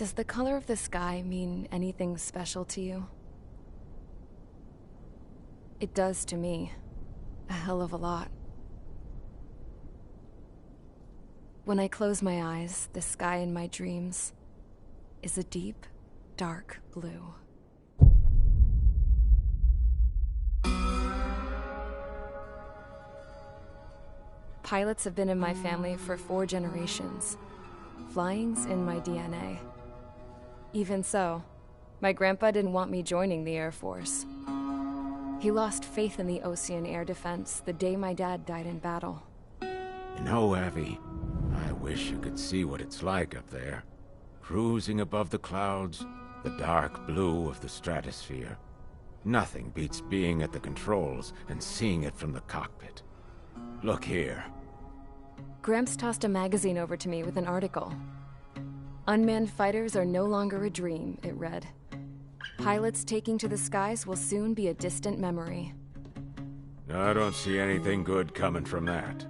Does the color of the sky mean anything special to you? It does to me. A hell of a lot. When I close my eyes, the sky in my dreams is a deep, dark blue. Pilots have been in my family for 4 generations. Flying's in my DNA. Even so, my grandpa didn't want me joining the Air Force. He lost faith in the Ocean Air Defense the day my dad died in battle. You know, Abby, I wish you could see what it's like up there. Cruising above the clouds, the dark blue of the stratosphere. Nothing beats being at the controls and seeing it from the cockpit. Look here. Gramps tossed a magazine over to me with an article. Unmanned fighters are no longer a dream, it read. Pilots taking to the skies will soon be a distant memory. I don't see anything good coming from that.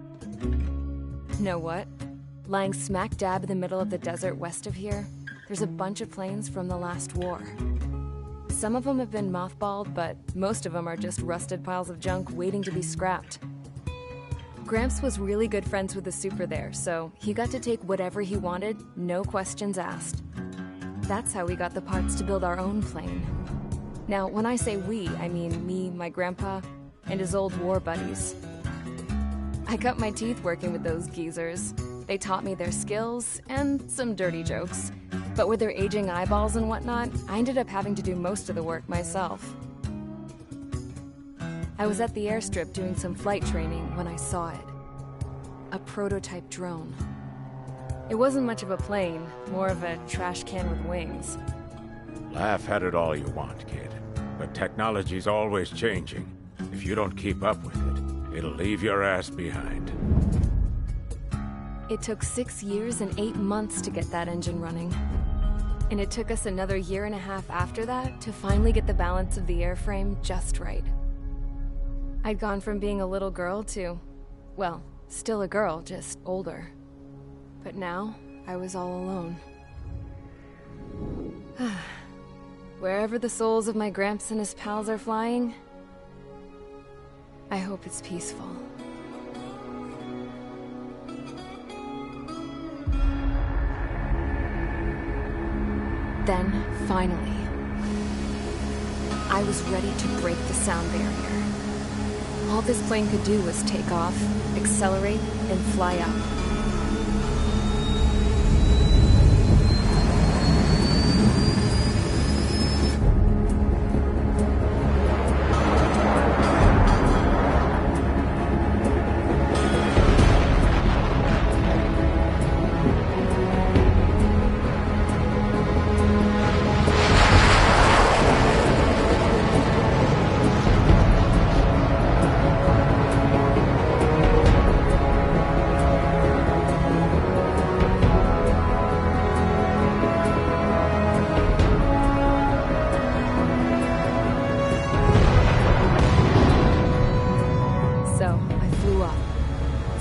Know what? Lying smack dab in the middle of the desert west of here, there's a bunch of planes from the last war. Some of them have been mothballed, but most of them are just rusted piles of junk waiting to be scrapped. Gramps was really good friends with the super there, so he got to take whatever he wanted, no questions asked. That's how we got the parts to build our own plane. Now, when I say we, I mean me, my grandpa, and his old war buddies. I cut my teeth working with those geezers. They taught me their skills, and some dirty jokes. But with their aging eyeballs and whatnot, I ended up having to do most of the work myself. I was at the airstrip doing some flight training when I saw it. A prototype drone. It wasn't much of a plane, more of a trash can with wings. Laugh at it all you want, kid. But technology's always changing. If you don't keep up with it, it'll leave your ass behind. It took 6 years and 8 months to get that engine running. And it took us another 1.5 years after that to finally get the balance of the airframe just right. I'd gone from being a little girl to, well, still a girl, just older. But now, I was all alone. Wherever the souls of my Gramps and his pals are flying, I hope it's peaceful. Then, finally, I was ready to break the sound barrier. All this plane could do was take off, accelerate, and fly up.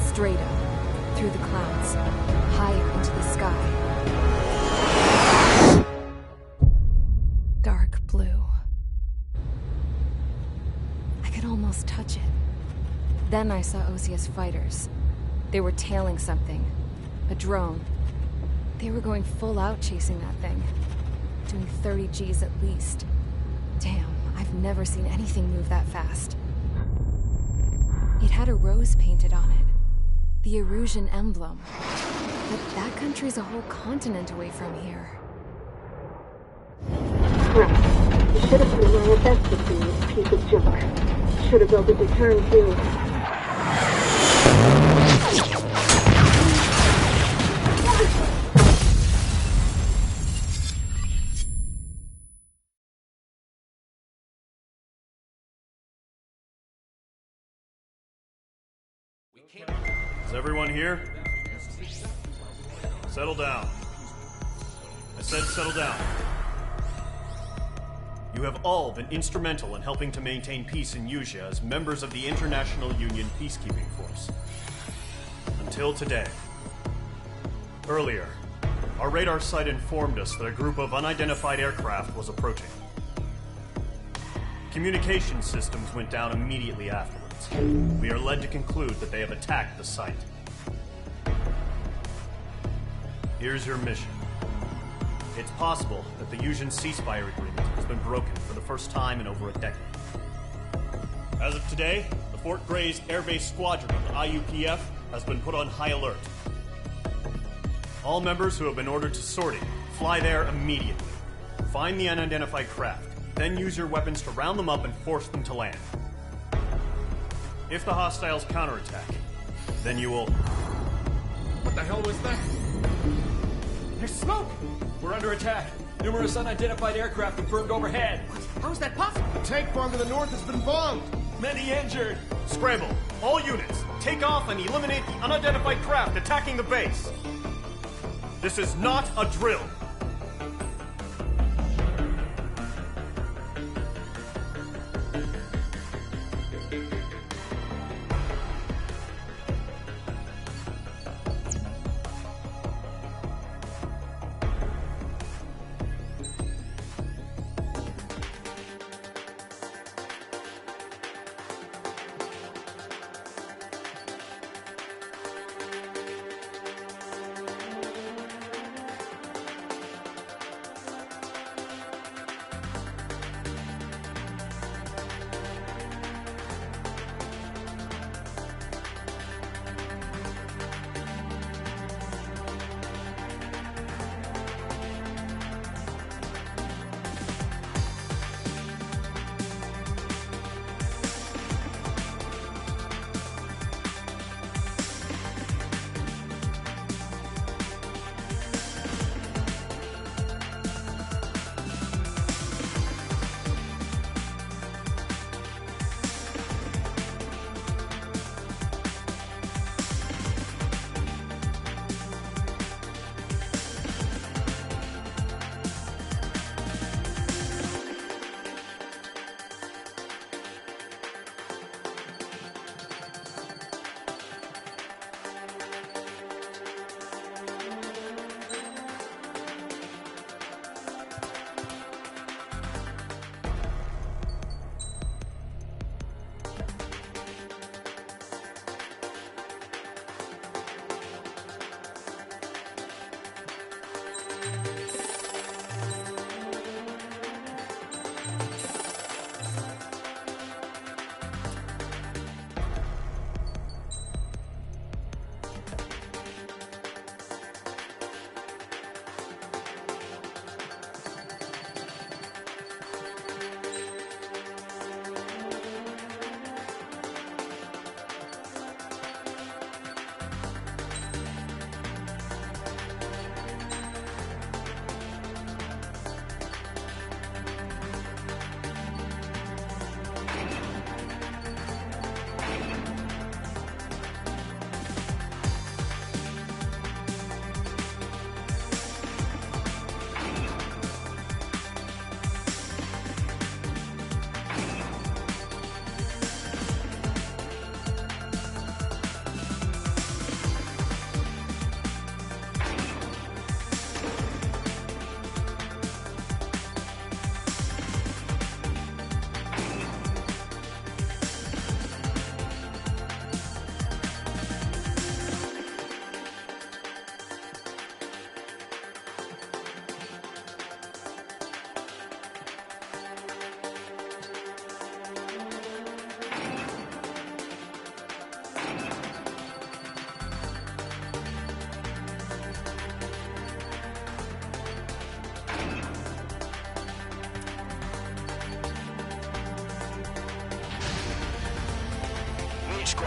Straight up, through the clouds, higher into the sky. Dark blue. I could almost touch it. Then I saw Osia's fighters. They were tailing something. A drone. They were going full out chasing that thing. Doing 30 Gs at least. Damn, I've never seen anything move that fast. It had a rose painted on it. The Erusian emblem. But that country's a whole continent away from here. Right. You should have been my investment in this piece of junk. Should have built a return too. Is everyone here? Settle down. I said settle down. You have all been instrumental in helping to maintain peace in Usea as members of the International Union Peacekeeping Force. Until today. Earlier, Our radar site informed us that a group of unidentified aircraft was approaching. Communication systems went down immediately afterwards. We are led to conclude that they have attacked the site. Here's your mission. It's possible that the Yuuzhan ceasefire agreement has been broken for the first time in over a decade. As of today, the Fort Grays Air Base Squadron of the IUPF has been put on high alert. All members who have been ordered to sortie, fly there immediately. Find the unidentified craft, then use your weapons to round them up and force them to land. If the hostiles counterattack, then you will... What the hell was that? There's smoke! We're under attack. Numerous unidentified aircraft confirmed overhead. What? How is that possible? A tank farm to the north has been bombed. Many injured. Scramble! All units, take off and eliminate the unidentified craft attacking the base. This is not a drill.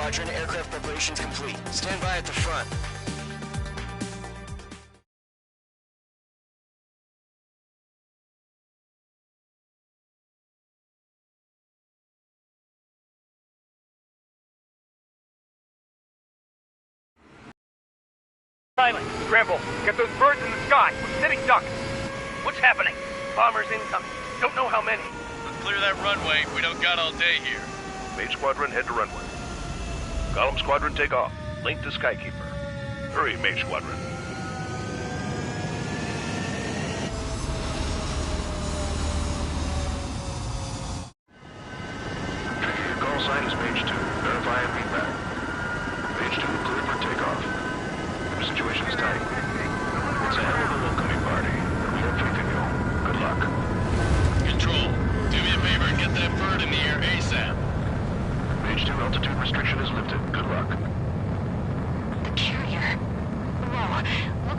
Squadron, aircraft preparations complete. Stand by at the front. Silent. Scramble. Get those birds in the sky. We're sitting ducks. What's happening? Bombers incoming. Don't know how many. We'll clear that runway. We don't got all day here. Main Squadron, head to runway. Column Squadron, take off. Link to Skykeeper. Hurry, Main Squadron.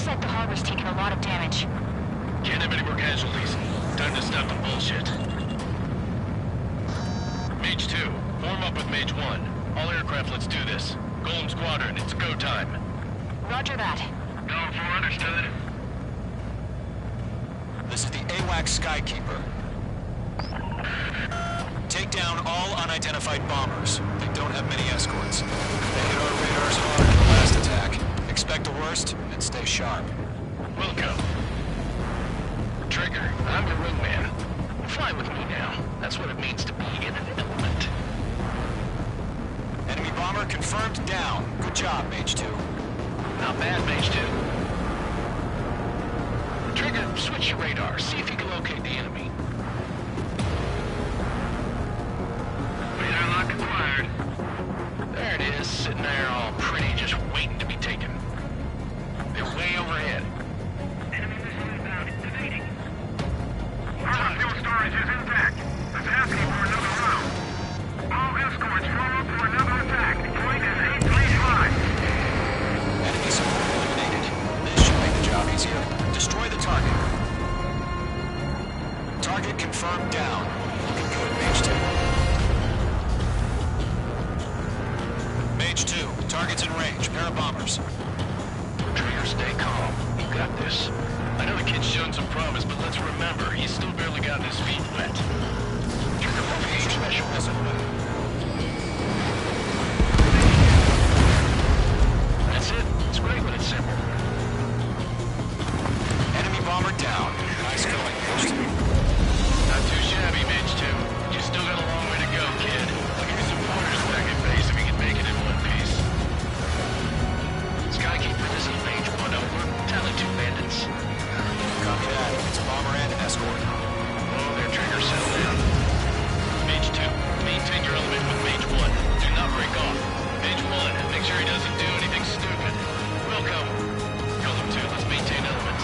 Looks like the harbor's taken a lot of damage. Can't have any more casualties. Time to stop the bullshit. Mage 2, form up with Mage 1. All aircraft, let's do this. Golem Squadron, it's go time. Roger that. Golem 4, understood. This is the AWACS Skykeeper. Take down all unidentified bombers. They don't have many escorts. They hit our radars hard in the last attack. Expect the worst and stay sharp. Wilco. Trigger, I'm your wingman. Fly with me now. That's what it means to be in an element. Enemy bomber confirmed down. Good job, Mage 2. Not bad, Mage 2. Trigger, switch your radar. See if you can locate the enemy. Radar lock acquired. There it is, sitting there all pretty, just waiting to be taken. They're way overhead. Enemy missile inbound. Evading. Harbor fuel storage is intact. It's asking for another round. All escorts roll up for another attack. Point is 835. Enemy support eliminated. This should make the job easier. Destroy the target. Target confirmed down. Looking good, Mage 2. Mage 2, target's in range. Pair of bombers. Trigger, stay calm. You got this. I know the kid's shown some promise, but let's remember, he's still barely gotten his feet wet. Trigger, what for special missile? That's it. It's great when it's simple. Enemy bomber down. Nice going, Mage 2. Not too shabby, Mage 2. You still got a long way to go, kid. I'll give you some pointers back at base if you can make it in one piece. Skykeeper, this is Mage 1 over. Tally 2 bandits. Copy that. It's a bomber and an escort. Oh, their trigger settled down. Mage 2, maintain your element with Mage 1. Do not break off. Mage 1, make sure he doesn't do anything stupid. Welcome. Golem 2, let's maintain element.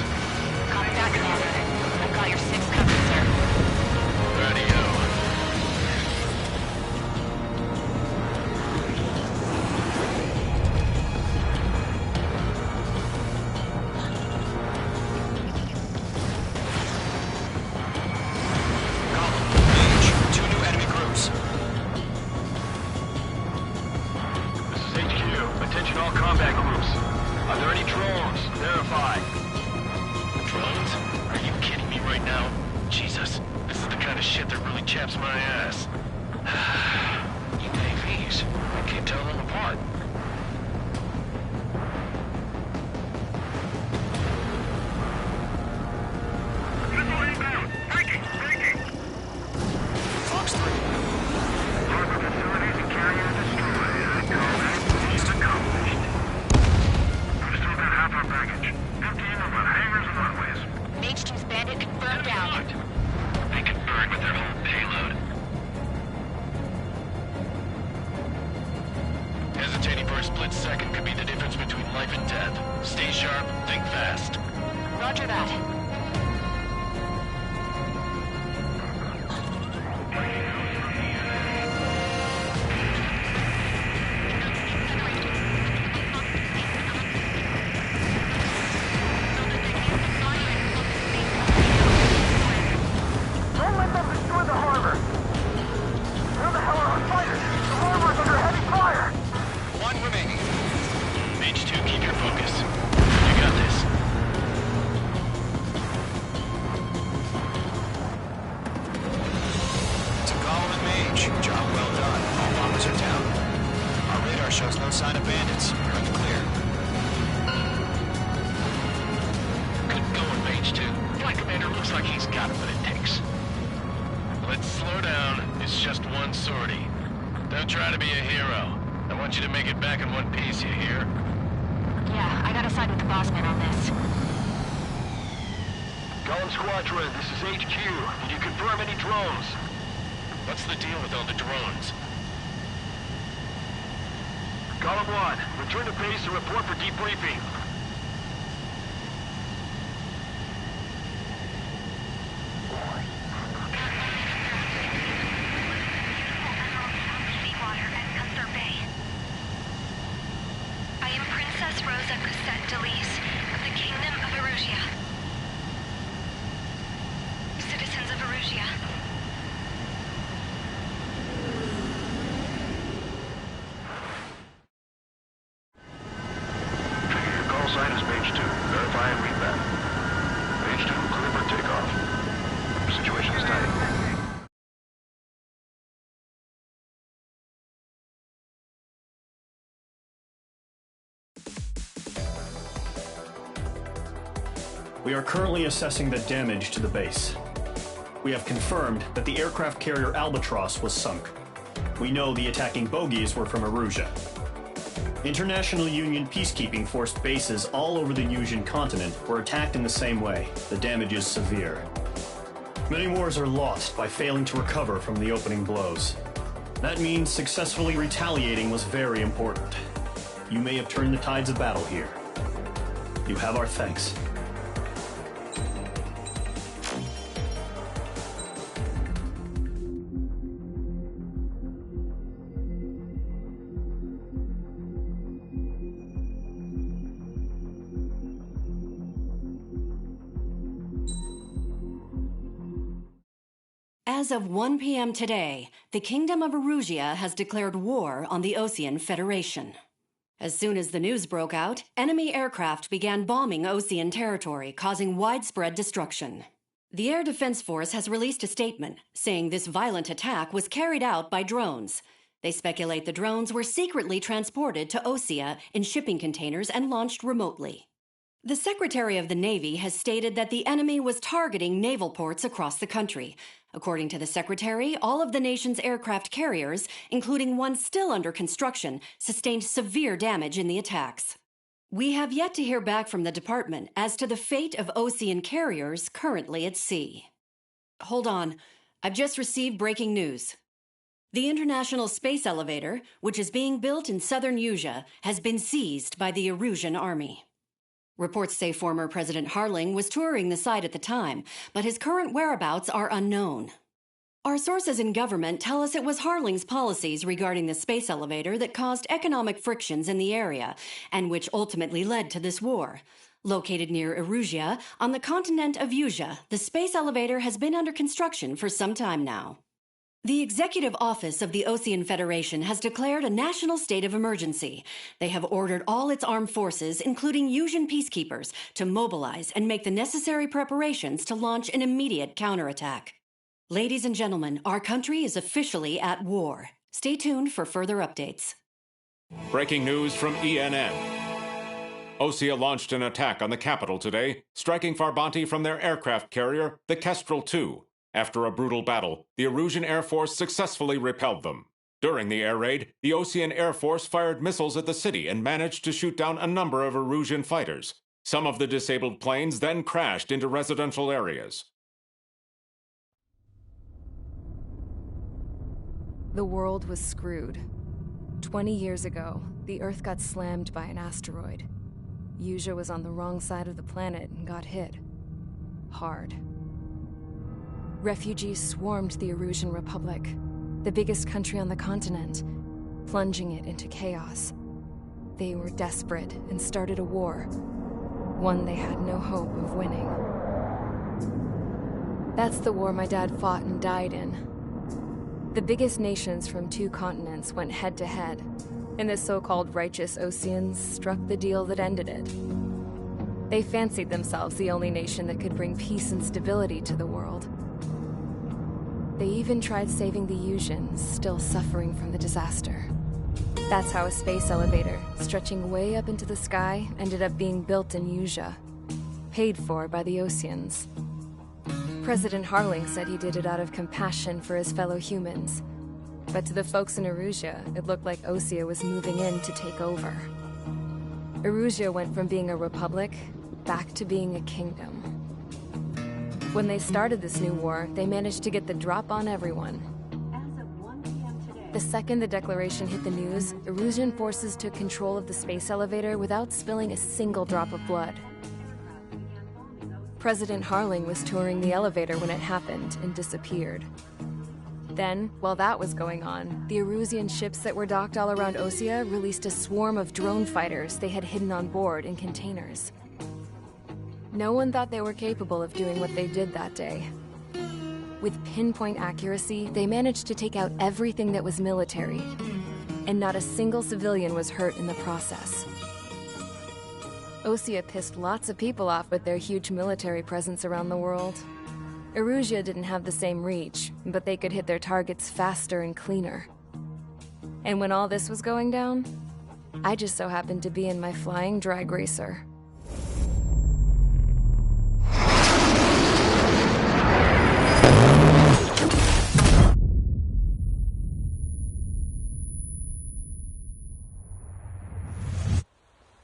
Copy that, Commander. I've got your 6 covered, sir. Radio. Mage, 2 new enemy groups. This is HQ. Attention all combat groups. Are there any drones? Verify. Drones? Are you kidding me right now? Jesus, this is the kind of shit that really chaps my ass. You AVs, I can't tell them apart. Missile inbound. Breaking. Fox 3. Harbor facilities and carriers destroyed. Task accomplished. We've still got half our baggage. Emptying of our hangars and runways. Mage 2's bandit confirmed down. They could burn with their whole payload. Hesitating for a split second could be the difference between life and death. Stay sharp, think fast. Roger that. Don't let them destroy the harbor. Where the hell are our fighters? The harbor's under heavy fire. 1 remaining. Mage 2, keep your focus. You got this. To Golem and Mage. Job well done. All bombers are down. Our radar shows no sign of bandits. You're in the clear. Good going, Mage 2. Flight Commander looks like he's got what it takes. Let's slow down. It's just one sortie. Don't try to be a hero. I want you to make it back in one piece, you hear? Yeah, I gotta side with the boss man on this. Golem Squadron, this is HQ. Did you confirm any drones? What's the deal with all the drones? Golem 1, return to base and report for debriefing. I am Princess Rosa Cosette Delise of the Kingdom Erusia. Citizens of Erusia. Your call sign is page 2. Verify and read that. Page 2, clear for takeoff. Situation is tight. We are currently assessing the damage to the base. We have confirmed that the aircraft carrier Albatross was sunk. We know the attacking bogies were from Erusia. International Union peacekeeping force bases all over the Yusian continent were attacked in the same way. The damage is severe. Many wars are lost by failing to recover from the opening blows. That means successfully retaliating was very important. You may have turned the tides of battle here. You have our thanks. As of 1 p.m. today, the Kingdom of Erusia has declared war on the Osean Federation. As soon as the news broke out, enemy aircraft began bombing Osean territory, causing widespread destruction. The Air Defense Force has released a statement saying this violent attack was carried out by drones. They speculate the drones were secretly transported to Osea in shipping containers and launched remotely. The Secretary of the Navy has stated that the enemy was targeting naval ports across the country. According to the Secretary, all of the nation's aircraft carriers, including one still under construction, sustained severe damage in the attacks. We have yet to hear back from the department as to the fate of Osean carriers currently at sea. Hold on. I've just received breaking news. The International Space Elevator, which is being built in southern Yusia, has been seized by the Erusian Army. Reports say former President Harling was touring the site at the time, but his current whereabouts are unknown. Our sources in government tell us it was Harling's policies regarding the space elevator that caused economic frictions in the area, and which ultimately led to this war. Located near Erusia, on the continent of Yusia, the space elevator has been under construction for some time now. The Executive Office of the Osean Federation has declared a national state of emergency. They have ordered all its armed forces, including Yusian peacekeepers, to mobilize and make the necessary preparations to launch an immediate counterattack. Ladies and gentlemen, our country is officially at war. Stay tuned for further updates. Breaking news from ENN. Osea launched an attack on the capital today, striking Farbanti from their aircraft carrier, the Kestrel II. After a brutal battle, the Erusian Air Force successfully repelled them. During the air raid, the Osean Air Force fired missiles at the city and managed to shoot down a number of Erusian fighters. Some of the disabled planes then crashed into residential areas. The world was screwed. 20 years ago, the Earth got slammed by an asteroid. Yusia was on the wrong side of the planet and got hit. Hard. Refugees swarmed the Erusian Republic, the biggest country on the continent, plunging it into chaos. They were desperate and started a war, one they had no hope of winning. That's the war my dad fought and died in. The biggest nations from 2 continents went head-to-head, and the so-called righteous Oseans struck the deal that ended it. They fancied themselves the only nation that could bring peace and stability to the world. They even tried saving the Yusians, still suffering from the disaster. That's how a space elevator, stretching way up into the sky, ended up being built in Yusia, paid for by the Oseans. President Harling said he did it out of compassion for his fellow humans. But to the folks in Erusia, it looked like Osea was moving in to take over. Erusia went from being a republic back to being a kingdom. When they started this new war, they managed to get the drop on everyone. As of 1 p.m. today, The second the declaration hit the news, Erusian forces took control of the space elevator without spilling a single drop of blood. President Harling was touring the elevator when it happened and disappeared. Then, while that was going on, the Erusian ships that were docked all around Osea released a swarm of drone fighters they had hidden on board in containers. No one thought they were capable of doing what they did that day. With pinpoint accuracy, they managed to take out everything that was military, and not a single civilian was hurt in the process. Osea pissed lots of people off with their huge military presence around the world. Erusea didn't have the same reach, but they could hit their targets faster and cleaner. And when all this was going down, I just so happened to be in my flying drag racer.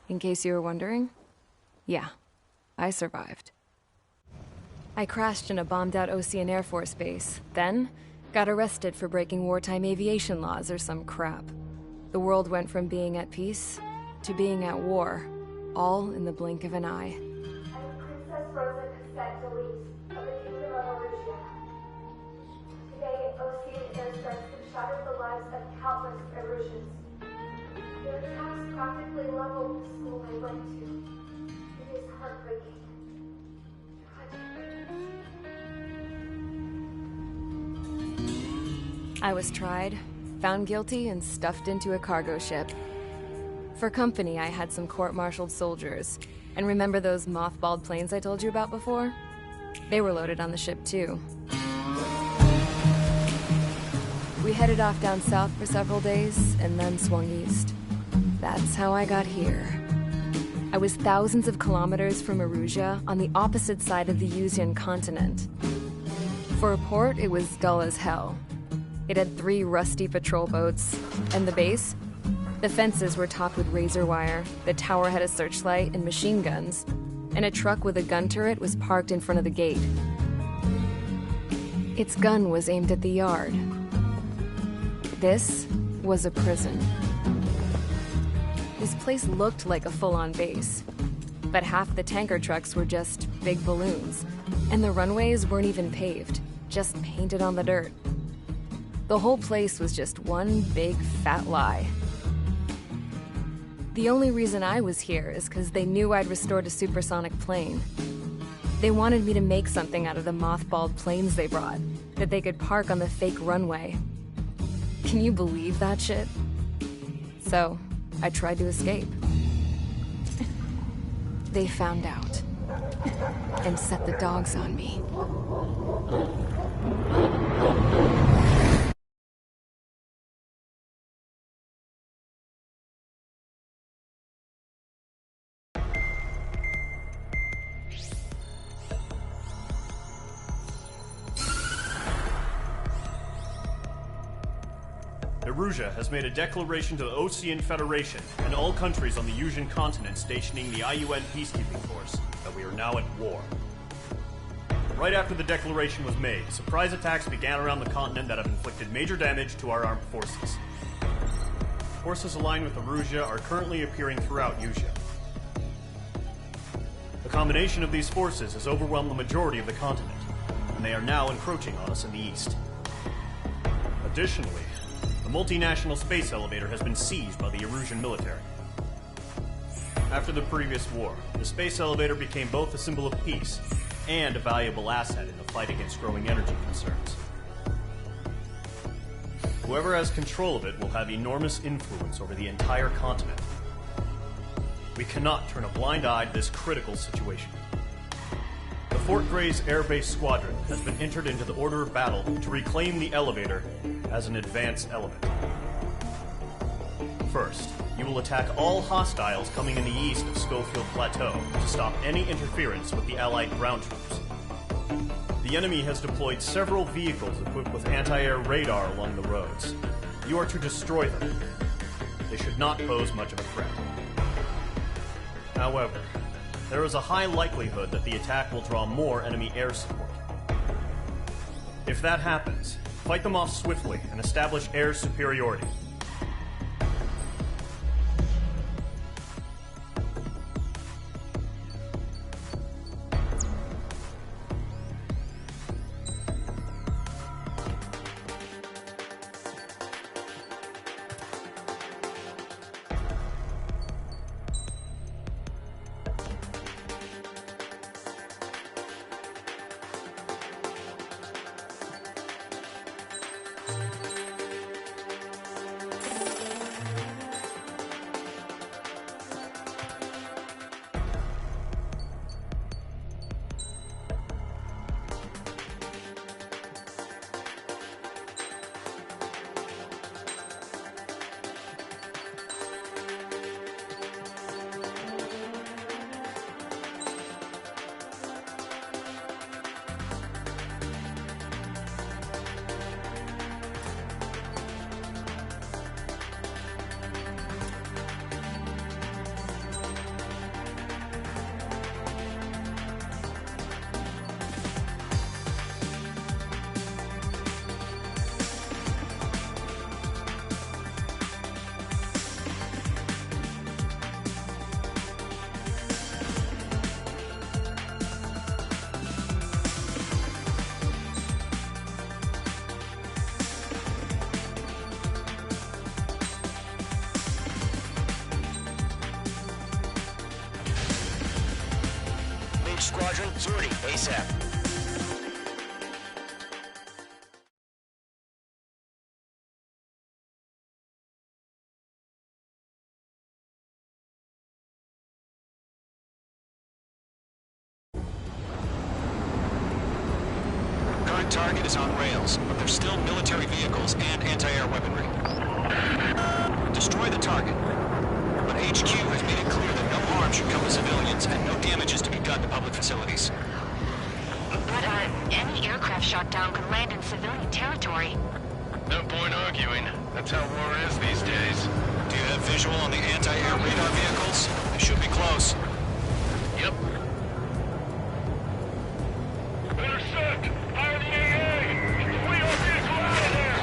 In case you were wondering, yeah, I survived. I crashed in a bombed-out Osean Air Force base, then got arrested for breaking wartime aviation laws or some crap. The world went from being at peace to being at war, all in the blink of an eye. I'm Princess Rosa Cassette Delete of the Kingdom of Erusea. Today, Osean airstrikes have shattered the lives of countless Erusians. Their attacks practically leveled the school I went to. It is heartbreaking. I was tried, found guilty, and stuffed into a cargo ship. For company, I had some court-martialed soldiers. And remember those mothballed planes I told you about before? They were loaded on the ship, too. We headed off down south for several days, and then swung east. That's how I got here. I was thousands of kilometers from Erusea, on the opposite side of the Yuzian continent. For a port, it was dull as hell. It had 3 rusty patrol boats, and the base? The fences were topped with razor wire, the tower had a searchlight and machine guns, and a truck with a gun turret was parked in front of the gate. Its gun was aimed at the yard. This was a prison. This place looked like a full-on base, but half the tanker trucks were just big balloons, and the runways weren't even paved, just painted on the dirt. The whole place was just one big fat lie. The only reason I was here is because they knew I'd restored a supersonic plane. They wanted me to make something out of the mothballed planes they brought, that they could park on the fake runway. Can you believe that shit? So, I tried to escape. They found out, and set the dogs on me. Erusea has made a declaration to the Osean Federation and all countries on the Yuzian continent stationing the IUN peacekeeping force that we are now at war. Right after the declaration was made, surprise attacks began around the continent that have inflicted major damage to our armed forces. Forces aligned with Erusea are currently appearing throughout Yusia. The combination of these forces has overwhelmed the majority of the continent, and they are now encroaching on us in the east. Additionally, the multinational space elevator has been seized by the Erusian military. After the previous war, the space elevator became both a symbol of peace and a valuable asset in the fight against growing energy concerns. Whoever has control of it will have enormous influence over the entire continent. We cannot turn a blind eye to this critical situation. The Fort Gray's Air Base Squadron has been entered into the order of battle to reclaim the elevator as an advance element. First, you will attack all hostiles coming in the east of Schofield Plateau to stop any interference with the Allied ground troops. The enemy has deployed several vehicles equipped with anti-air radar along the roads. You are to destroy them. They should not pose much of a threat. However, there is a high likelihood that the attack will draw more enemy air support. If that happens, fight them off swiftly and establish air superiority. H Squadron, sortie ASAP. Current target is on rails, but there's still military vehicles and anti-air weaponry. Destroy the target. But HQ has made it clear that no harm should come to civilians and no damage is to be done to public facilities. But, any aircraft shot down could land in civilian territory. No point arguing. That's how war is these days. Do you have visual on the anti-air radar vehicles? They should be close. Yep. Intercept! Fire the AA! Flee our vehicle out of there!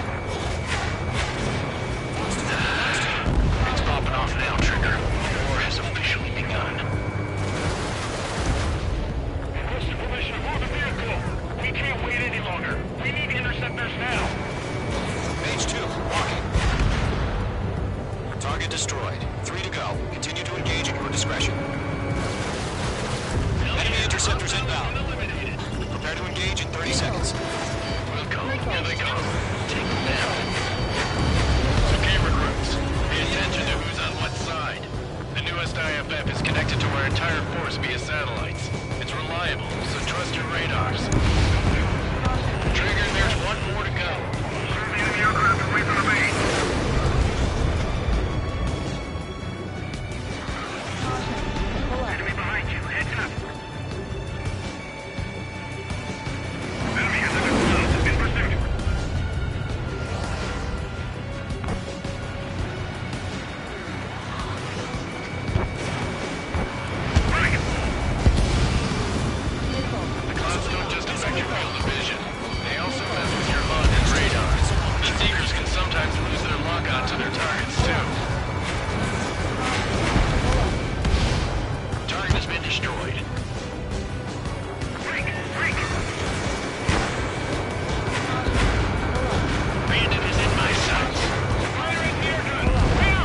It's popping off now, Trigger. War has officially begun. Request permission to move the vehicle! We can't wait any longer. We need interceptors now! H2, walking. Target destroyed. 3 to go. Continue to engage at your discretion. Enemy interceptors inbound. Prepare to engage in 30 seconds. Welcome. Here they come. Take them down. Okay, recruits. Pay attention to who's on what side. The newest IFF is connected to our entire force via satellites. It's reliable, so trust your radars. Trigger, there's one more to go. Enemy aircraft away from the base! Enemy behind you. Heads up! Enemy has a good in pursuit. The clouds don't just affect your field of vision. They also mess with your HUD and radar. The Seekers can sometimes lose their lock onto their targets, too. Target has been destroyed. Bandit is in my sights. Firing the air gun!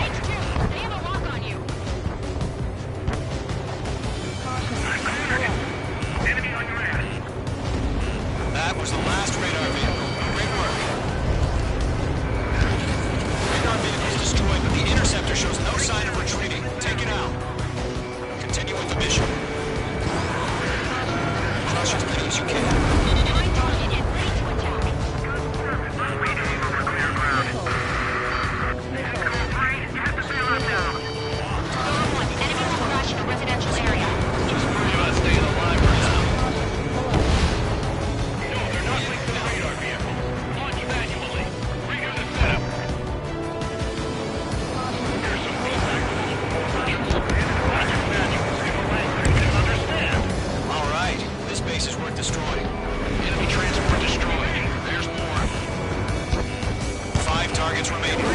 H2, they have a lock on you. I'm cornered it. Enemy on your ass. That was the last radar vehicle. Great work. Radar vehicle is destroyed, but the interceptor shows no sign of retreating. Take it out. Continue with the mission. Crush as many as you can. Find target and ready to attack. Maintaining over clear ground. Echo 3, get the payload down. Storm 1, enemy will crash in a residential area. Just worry about staying alive for now. No, they're not linked to the radar vehicle. Launch manually. Redo the setup. There's some feedback with this proposal. Launch it manually in a language we can understand. All right. This base is worth destroying. Enemy transport destroyed. There's more. 5 targets remaining.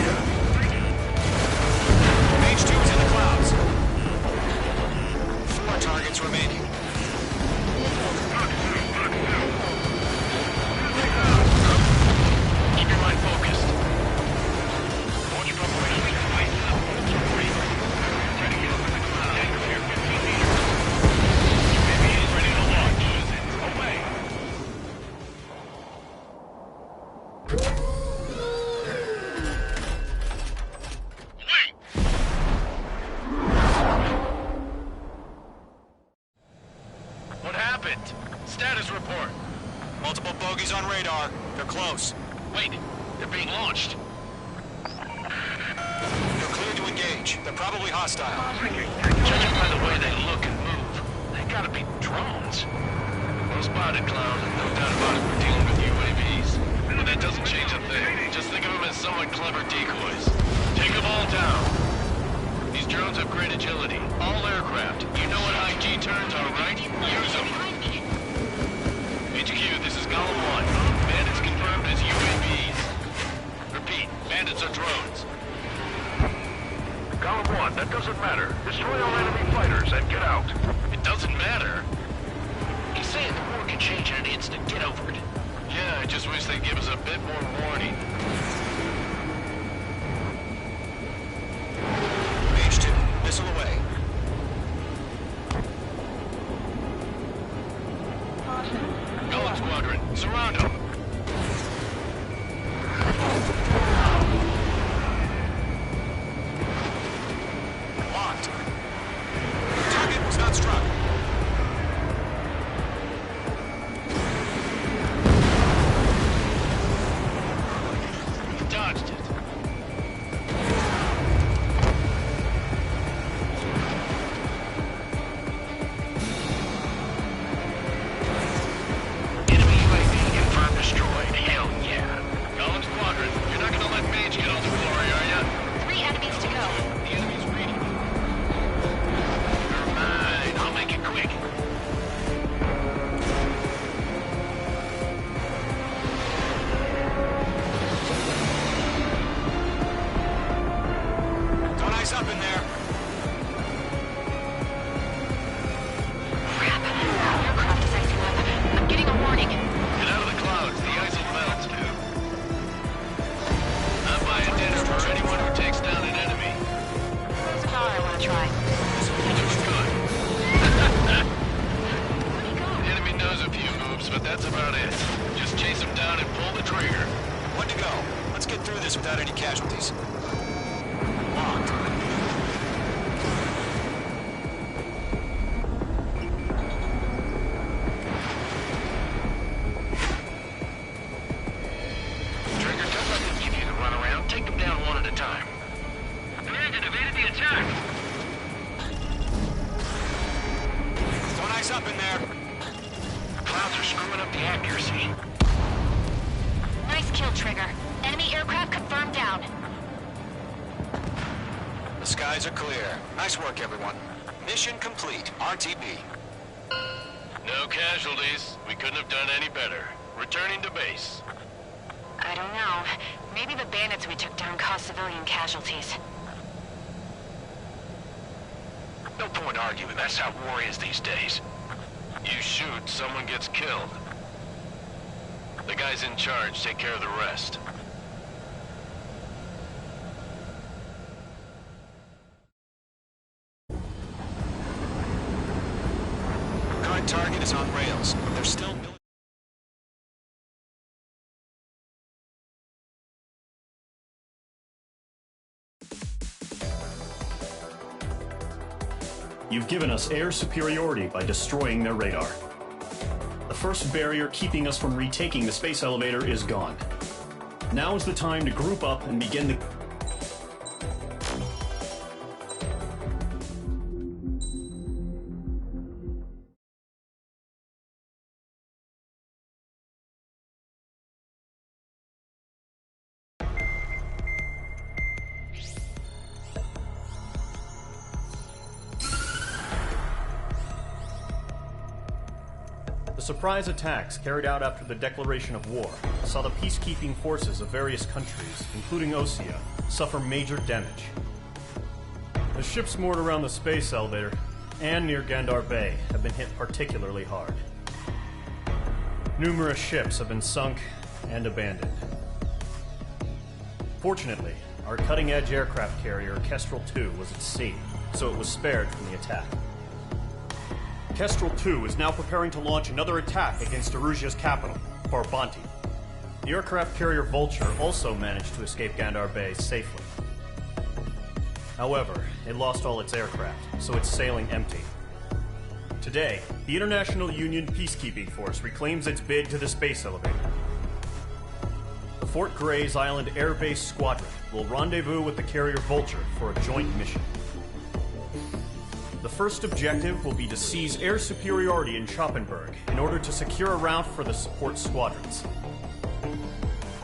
H2 is in the clouds. 4 targets remaining. Keep your mind focused. Launch preparation complete. Ready to get over the cloud. Tango here, 15 meters. UAV is ready to launch. Away. Wait! What happened? Status report. Multiple bogeys on radar. They're close. Wait, they're being launched. You're clear to engage. They're probably hostile. Judging by the way they look and move, they gotta be drones. Well spotted, Clown. No doubt about it, we're dealing with UAVs. But that doesn't change a thing. Just think of them as somewhat clever decoys. Take them all down. These drones have great agility. All aircraft. You know what IG turns are, right? Use them. HQ, this is Golem 1. Bandits confirmed as UAVs. Repeat, bandits are drones. Golem 1, that doesn't matter. Destroy all enemy fighters and get out. Surround them. Locked. Target was not struck. Dodged it. Enemy UAV confirmed destroyed. Hell yeah. Golem Squadron, you're not gonna let Mage get all the glory, are ya? 3 enemies to go. The enemy's reading. Never mind, I'll make it quick. Don't ice up in there. Crap. Aircraft is icing up. I'm getting a warning. Get out of the clouds, the ice will melt. I'm buying dinner for anyone who takes down an enemy. There's a car I want to try. Looks good. Where'd he go? The enemy knows a few moves, but that's about it. Just chase him down and pull the trigger. One to go. Let's get through this without any casualties. Locked. Trigger, don't let them give you the runaround. Take them down one at a time. Commandant evaded the attack. Don't ice up in there. Clouds are screwing up the accuracy. Nice kill, Trigger. Enemy aircraft confirmed down. The skies are clear. Nice work, everyone. Mission complete. RTB. No casualties. We couldn't have done any better. Returning to base. I don't know. Maybe the bandits we took down caused civilian casualties. No point arguing. That's how war is these days. You shoot, someone gets killed. The guys in charge take care of the rest. Current target is on rails, but there's still You've given us air superiority by destroying their radar. The first barrier keeping us from retaking the space elevator is gone. Now is the time to group up and begin the... The surprise attacks carried out after the declaration of war saw the peacekeeping forces of various countries, including Osea, suffer major damage. The ships moored around the space elevator and near Gandar Bay have been hit particularly hard. Numerous ships have been sunk and abandoned. Fortunately, our cutting-edge aircraft carrier Kestrel II was at sea, so it was spared from the attack. Kestrel II is now preparing to launch another attack against Erusia's capital, Farbanti. The aircraft carrier Vulture also managed to escape Gandar Bay safely. However, it lost all its aircraft, so it's sailing empty. Today, the International Union Peacekeeping Force reclaims its bid to the space elevator. The Fort Gray's Island Air Base Squadron will rendezvous with the carrier Vulture for a joint mission. The first objective will be to seize air superiority in Schoppenberg in order to secure a route for the support squadrons.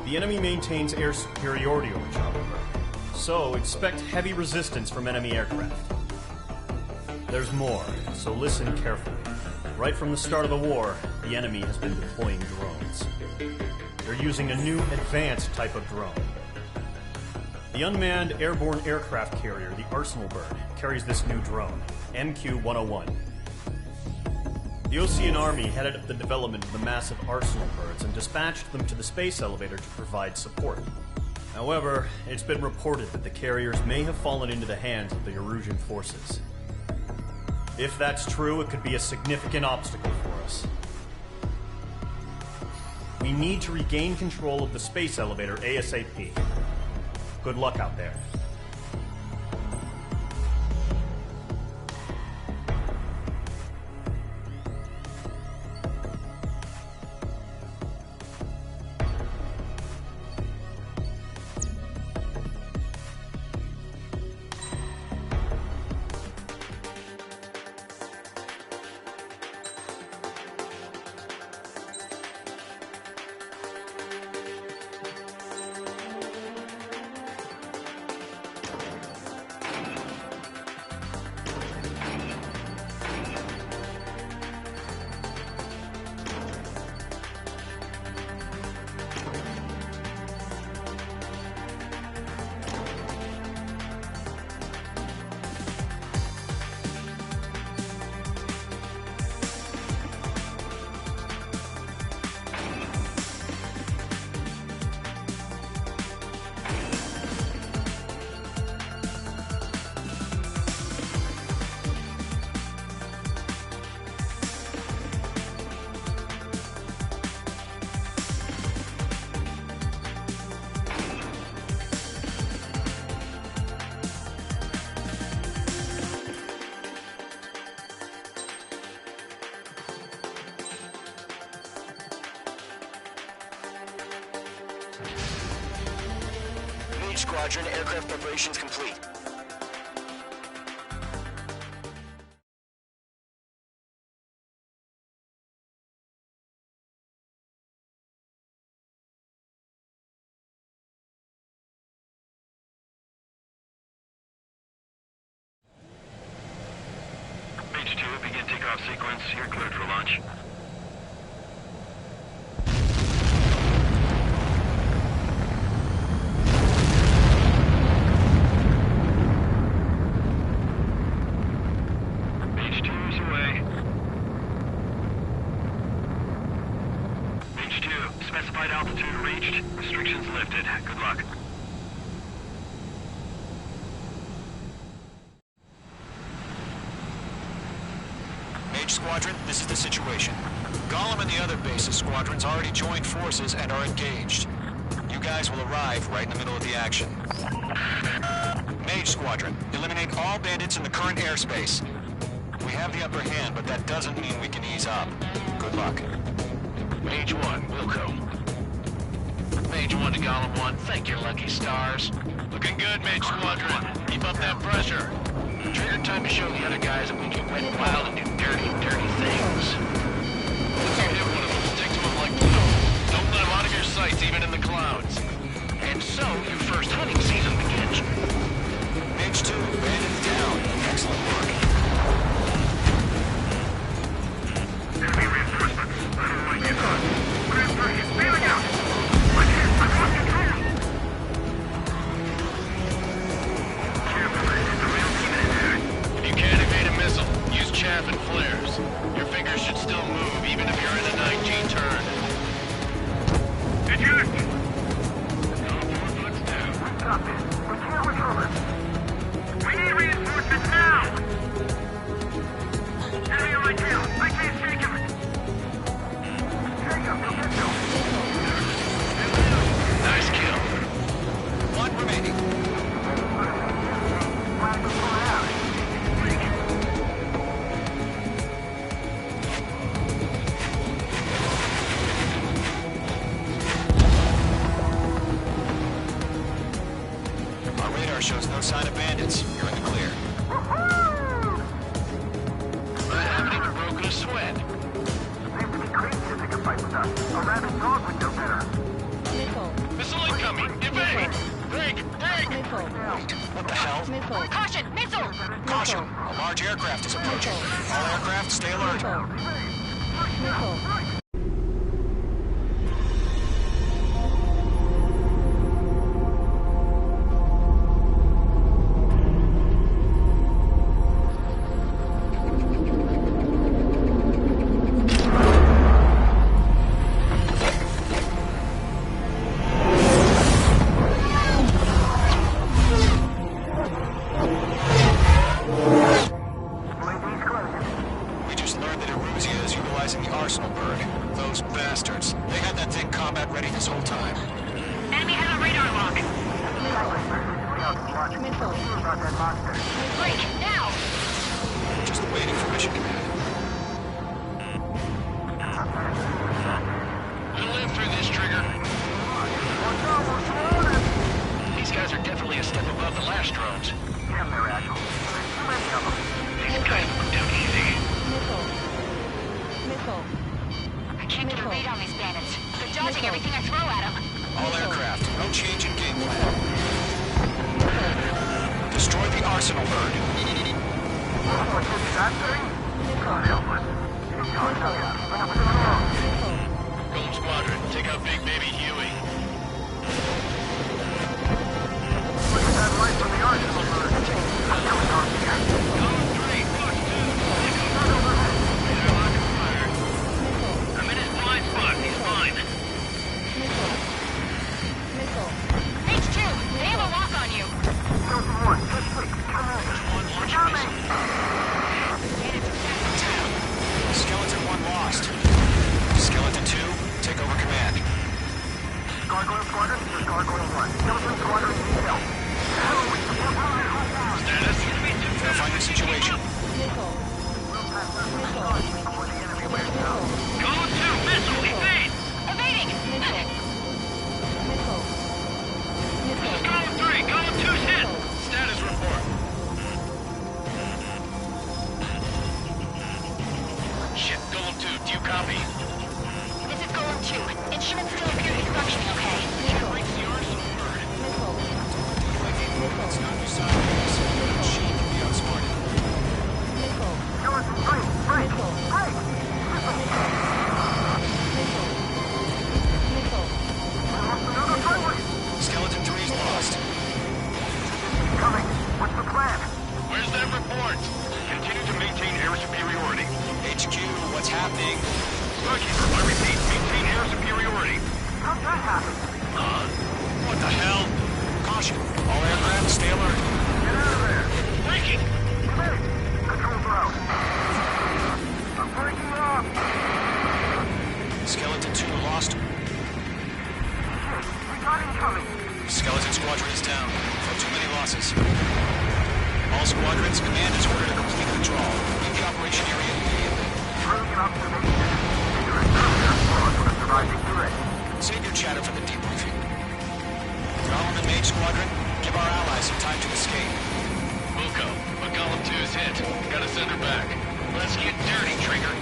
The enemy maintains air superiority over Schoppenberg, so expect heavy resistance from enemy aircraft. There's more, so listen carefully. Right from the start of the war, the enemy has been deploying drones. They're using a new advanced type of drone. The unmanned airborne aircraft carrier, the Arsenal Bird, carries this new drone, MQ-101. The Ocean Army headed up the development of the massive Arsenal Birds and dispatched them to the space elevator to provide support. However, it's been reported that the carriers may have fallen into the hands of the Erusian forces. If that's true, it could be a significant obstacle for us. We need to regain control of the space elevator ASAP. Good luck out there. Squadron, aircraft preparations complete. H2, begin takeoff sequence. You're cleared for launch. Specified altitude reached. Restrictions lifted. Good luck. Mage Squadron, this is the situation. Gollum and the other bases squadrons already joined forces and are engaged. You guys will arrive right in the middle of the action. Mage Squadron, eliminate all bandits in the current airspace. We have the upper hand, but that doesn't mean we can ease up. Good luck. Mage 1, Wilco. Mage 1 to Gollum 1, thank your lucky stars. Looking good, Mage Squadron. Keep up that pressure. Trigger time to show the other guys that we can wet wild and do dirty, dirty things. Once you hit one of them, stick to them like glue. Don't let them out of your sights, even in the clouds. And so, your first hunting season begins. Mage 2, bandits down. Excellent work. Enemy reinforcements. I don't like this on. Grand Prix, bailing out. I can't. I've lost control. Careful, it's the real team in attack. If you can't evade a missile, use chaff and flares. Your fingers should still move, even if you're in a 9G turn. Eject! We got this. We can't recover. We need reinforcements now! Enemy on my tail. I can't shake him. Hang up, go get him. Nice kill. One remaining. Flag will pull out. Our radar shows no sign of bandits. You're in the clear. I haven't even broken a sweat. Seems to be crazy to pick a fight with us. A rabid dog would know better. Missile incoming! Evade! Break! Break! What the hell? Caution! Missile! Caution! A large aircraft is approaching. All aircraft, stay alert. We just learned that Eruzia is utilizing the arsenal bird. Those bastards. They had that thing combat ready this whole time. Enemy has a radar lock. Break, now! Just waiting for mission command. We'll live through this, Trigger. These guys are definitely a step above the last drones. These guys look too easy. I can't get a read on these bandits. They're dodging everything I throw at them. All aircraft, no change in game plan. Destroy the arsenal bird. Golem Squadron, take out Big Baby Huey. I'm in his blind spot. He's fine. H2, they have a lock on you. Skeleton 1 lost. Skeleton 2, take over command. Gargoyle Squadron to Gargoyle 1. Skeleton Squadron needs help. Status? Verifying the situation. Golem 2, missile, evade! Evading! Golem 3, Golem 2's hit! Status report. Shit, Golem 2, do you copy? This is Golem 2. Instruments still appear to be functioning okay. Reach the arsenal bird. It's not beside us. She can be outsmarted. Skeleton 3, break! Break! Skeleton 3's lost. Coming. What's the plan? Where's that report? Continue to maintain air superiority. HQ, what's happening? Starkeeper, I repeat, maintain air superiority. How'd that happen? What the hell? Caution. All aircraft, stay alert. Get out of there. Breaking! Hey, controls are out. I'm breaking off. Skeleton 2 lost. Shit, we got incoming. Skeleton Squadron is down. For too many losses. All squadrons, command is ordered to complete withdrawal. Leave the operation area immediately. Brilliant observation. You're a surviving threat. Save your chatter for the debriefing. Golem and Mage Squadron, give our allies some time to escape. Buko, but Golem 2's hit. Gotta send her back. Let's get dirty, Trigger.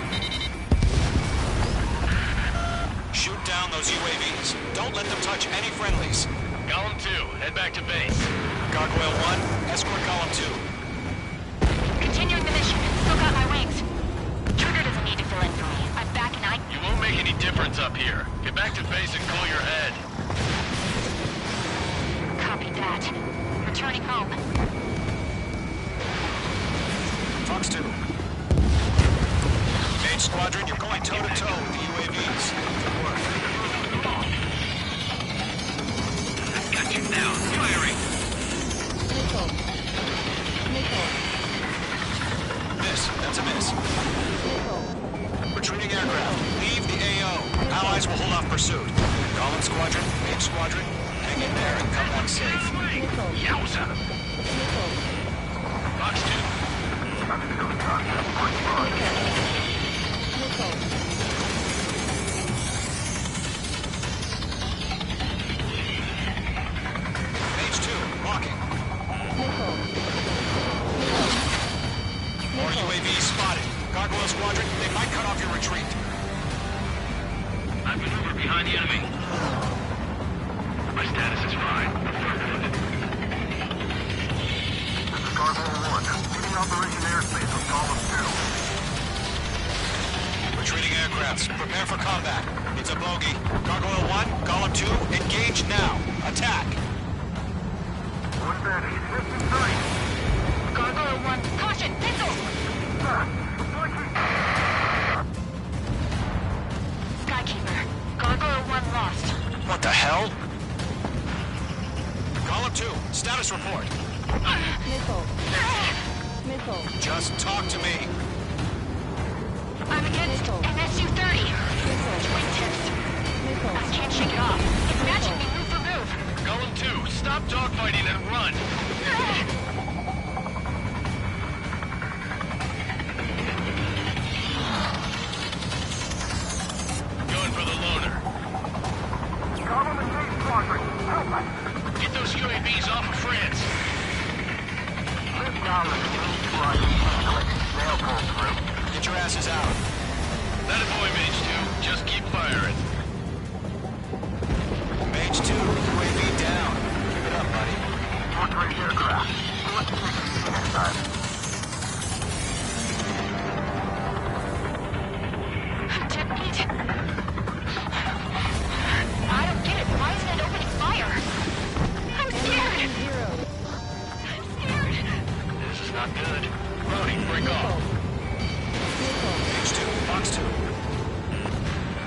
Shoot down those UAVs. Don't let them touch any friendlies. Golem 2, head back to base. Gargoyle 1, escort Golem 2. Continuing the mission. Still got my wings. Trigger doesn't need to fill in for me. I'm back and You won't make any difference up here. Get back to base and cool your head. Copy that. Returning home. Fox 2. Mage Squadron, you're going toe-to-toe with the UAVs. Good work. I've got you now. Firing. Miss. That's a miss. Retreating aircraft. Leave the AO. Allies will hold off pursuit. Golem Squadron, Mage Squadron, hang in there and come back safe. Yowza! Fox 2. Mage 2, locking. More UAVs spotted. Gargoyle Squadron, they might cut off your retreat. I've maneuvered behind the enemy. My status is fine. This is Gargoyle 1. Leading Operation Airspace with Golem 2. Retreating aircrafts, prepare for combat. It's a bogey. Gargoyle 1, Golem 2, engage now. Attack. One bandit. Distance 3. Gargoyle 1. Caution! Pistol! Skykeeper. Gargoyle 1 lost. What the hell? Golem 2, status report. Missile. Just talk to me. I'm against is out. That a boy, Mage 2. Just keep firing. Mage 2, UAV down. Keep it up, buddy. Fort-Grace aircraft. Let's take it next time. Detonate. I don't get it. Why isn't it opening fire? I'm scared. I'm scared. This is not good. Brody, break off. Mage 2, Fox 2.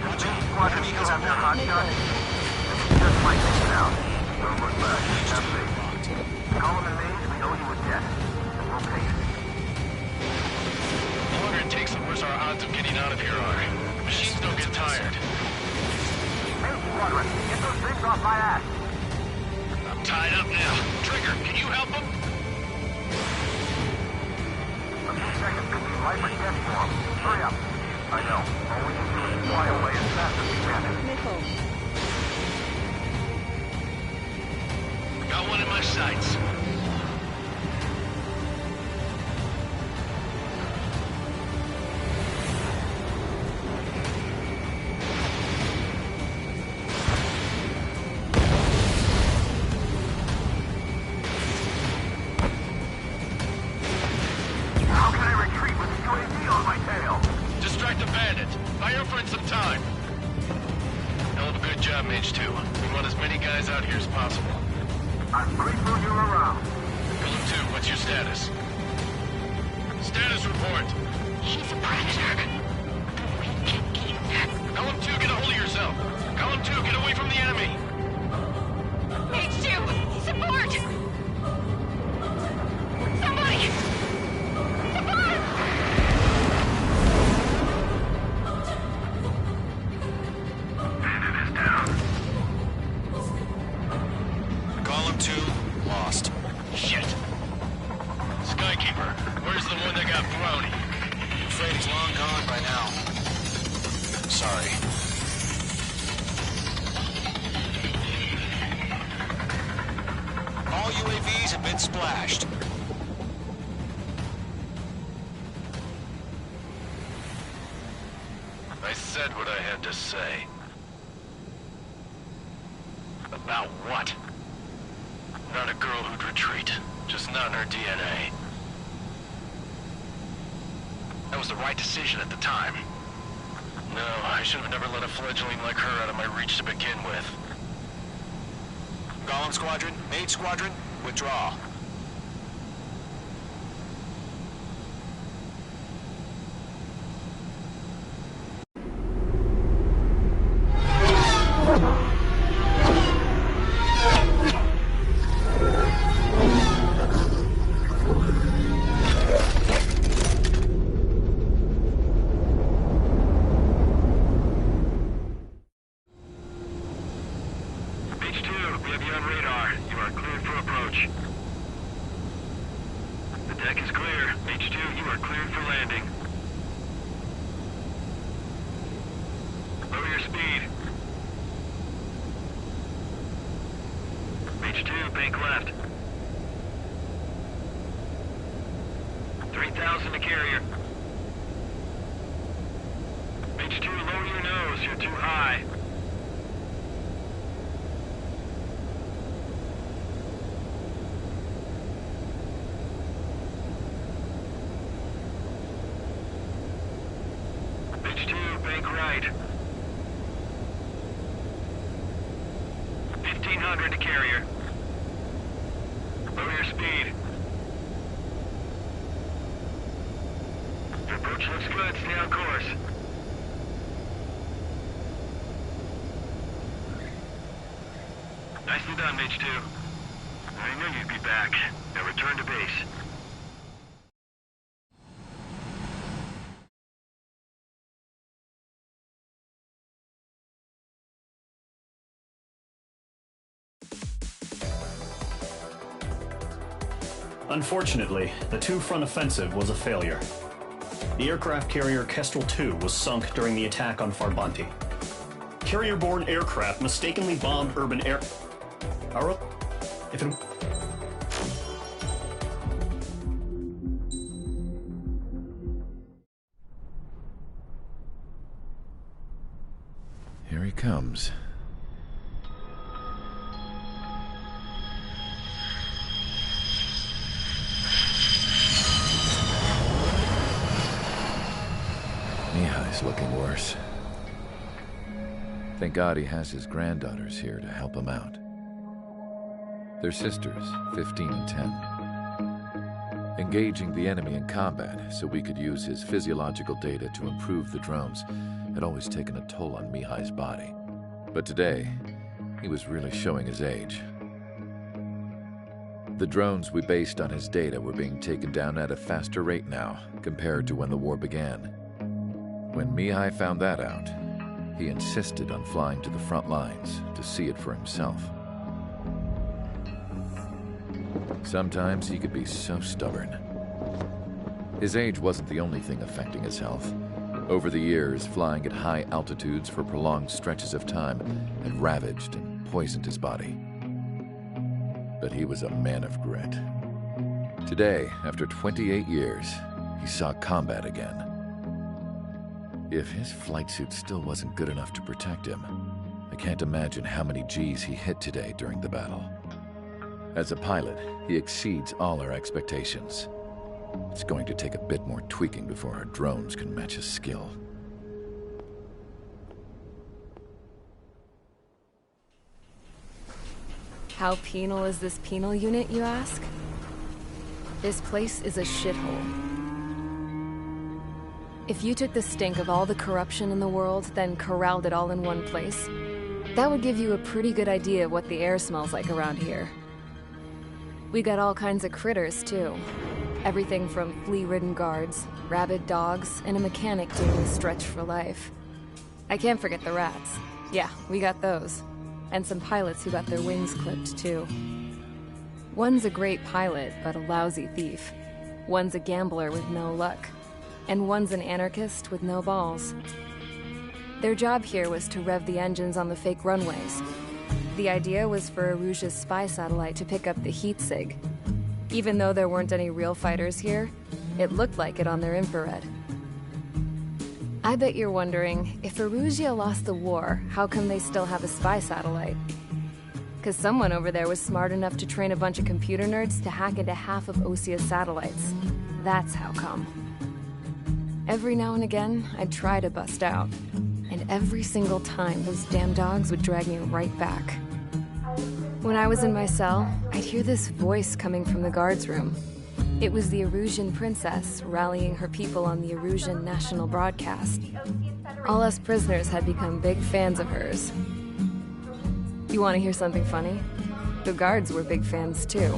Roger. Squadron Eagles have their hot shot. Just might take it out. Don't look back. Have faith. Column and Mage, we owe you a debt. And we'll pay it. The longer it takes, the worse our odds of getting out of here are. Machines don't get tired. Hey, Squadron, get those things off my ass. I'm tied up now. Trigger, can you help him? A few seconds could be life or death for him. Hurry up. I know. All we can do is fly away as fast as we can. Got one in my sights. How can I retreat with the UAV on my tail? Distract the bandit. Buy your friend some time. Hell of a good job, Mage 2. We want as many guys out here as possible. I'm grateful you're around. Column 2, what's your status? Status report. He's a predator. We can eat that. Column 2, get a hold of yourself. Column 2, get away from the enemy. Mage 2, support! Somebody! Support! Bandit is down. Column 2, lost. Shit. Skykeeper, where's the one that got Brownie? I'm afraid he's long gone by now. Sorry. All UAVs have been splashed. I said what I had to say. About what? Not a girl who'd retreat. Just not in her DNA. That was the right decision at the time. No, I should have never let a fledgling like her out of my reach to begin with. Golem Squadron, Mage Squadron, withdraw. Mage 2, we have you on radar. You are cleared for approach. The deck is clear. Mage 2, you are cleared for landing. Lower your speed. Mage 2, bank left. 3,000 to carrier. Mage 2, lower your nose. You're too high. Mage 2, bank right. 1,500 to carrier. Lower your speed. Your approach looks good. Stay on course. Nicely done, Mage 2. I knew you'd be back. Now return to base. Unfortunately, the two-front offensive was a failure. The aircraft carrier Kestrel II was sunk during the attack on Farbanti. Carrier-borne aircraft mistakenly bombed urban air... If it... he comes. Mihai's looking worse. Thank God he has his granddaughters here to help him out. They're sisters, 15 and 10. Engaging the enemy in combat so we could use his physiological data to improve the drones had always taken a toll on Mihai's body. But today, he was really showing his age. The drones we based on his data were being taken down at a faster rate now compared to when the war began. When Mihai found that out, he insisted on flying to the front lines to see it for himself. Sometimes he could be so stubborn. His age wasn't the only thing affecting his health. Over the years, flying at high altitudes for prolonged stretches of time had ravaged and poisoned his body. But he was a man of grit. Today, after 28 years, he saw combat again. If his flight suit still wasn't good enough to protect him, I can't imagine how many G's he hit today during the battle. As a pilot, he exceeds all our expectations. It's going to take a bit more tweaking before our drones can match his skill. How penal is this penal unit, you ask? This place is a shithole. If you took the stink of all the corruption in the world, then corralled it all in one place, that would give you a pretty good idea of what the air smells like around here. We got all kinds of critters, too. Everything from flea-ridden guards, rabid dogs, and a mechanic doing a stretch for life. I can't forget the rats. Yeah, we got those. And some pilots who got their wings clipped, too. One's a great pilot, but a lousy thief. One's a gambler with no luck. And one's an anarchist with no balls. Their job here was to rev the engines on the fake runways. The idea was for Aruja's spy satellite to pick up the heat sig. Even though there weren't any real fighters here, it looked like it on their infrared. I bet you're wondering, if Aruja lost the war, how come they still have a spy satellite? Because someone over there was smart enough to train a bunch of computer nerds to hack into half of Osia's satellites. That's how come. Every now and again, I'd try to bust out. And every single time, those damn dogs would drag me right back. When I was in my cell, I'd hear this voice coming from the guards room. It was the Erusian princess rallying her people on the Erusian national broadcast. All us prisoners had become big fans of hers. You want to hear something funny? The guards were big fans too.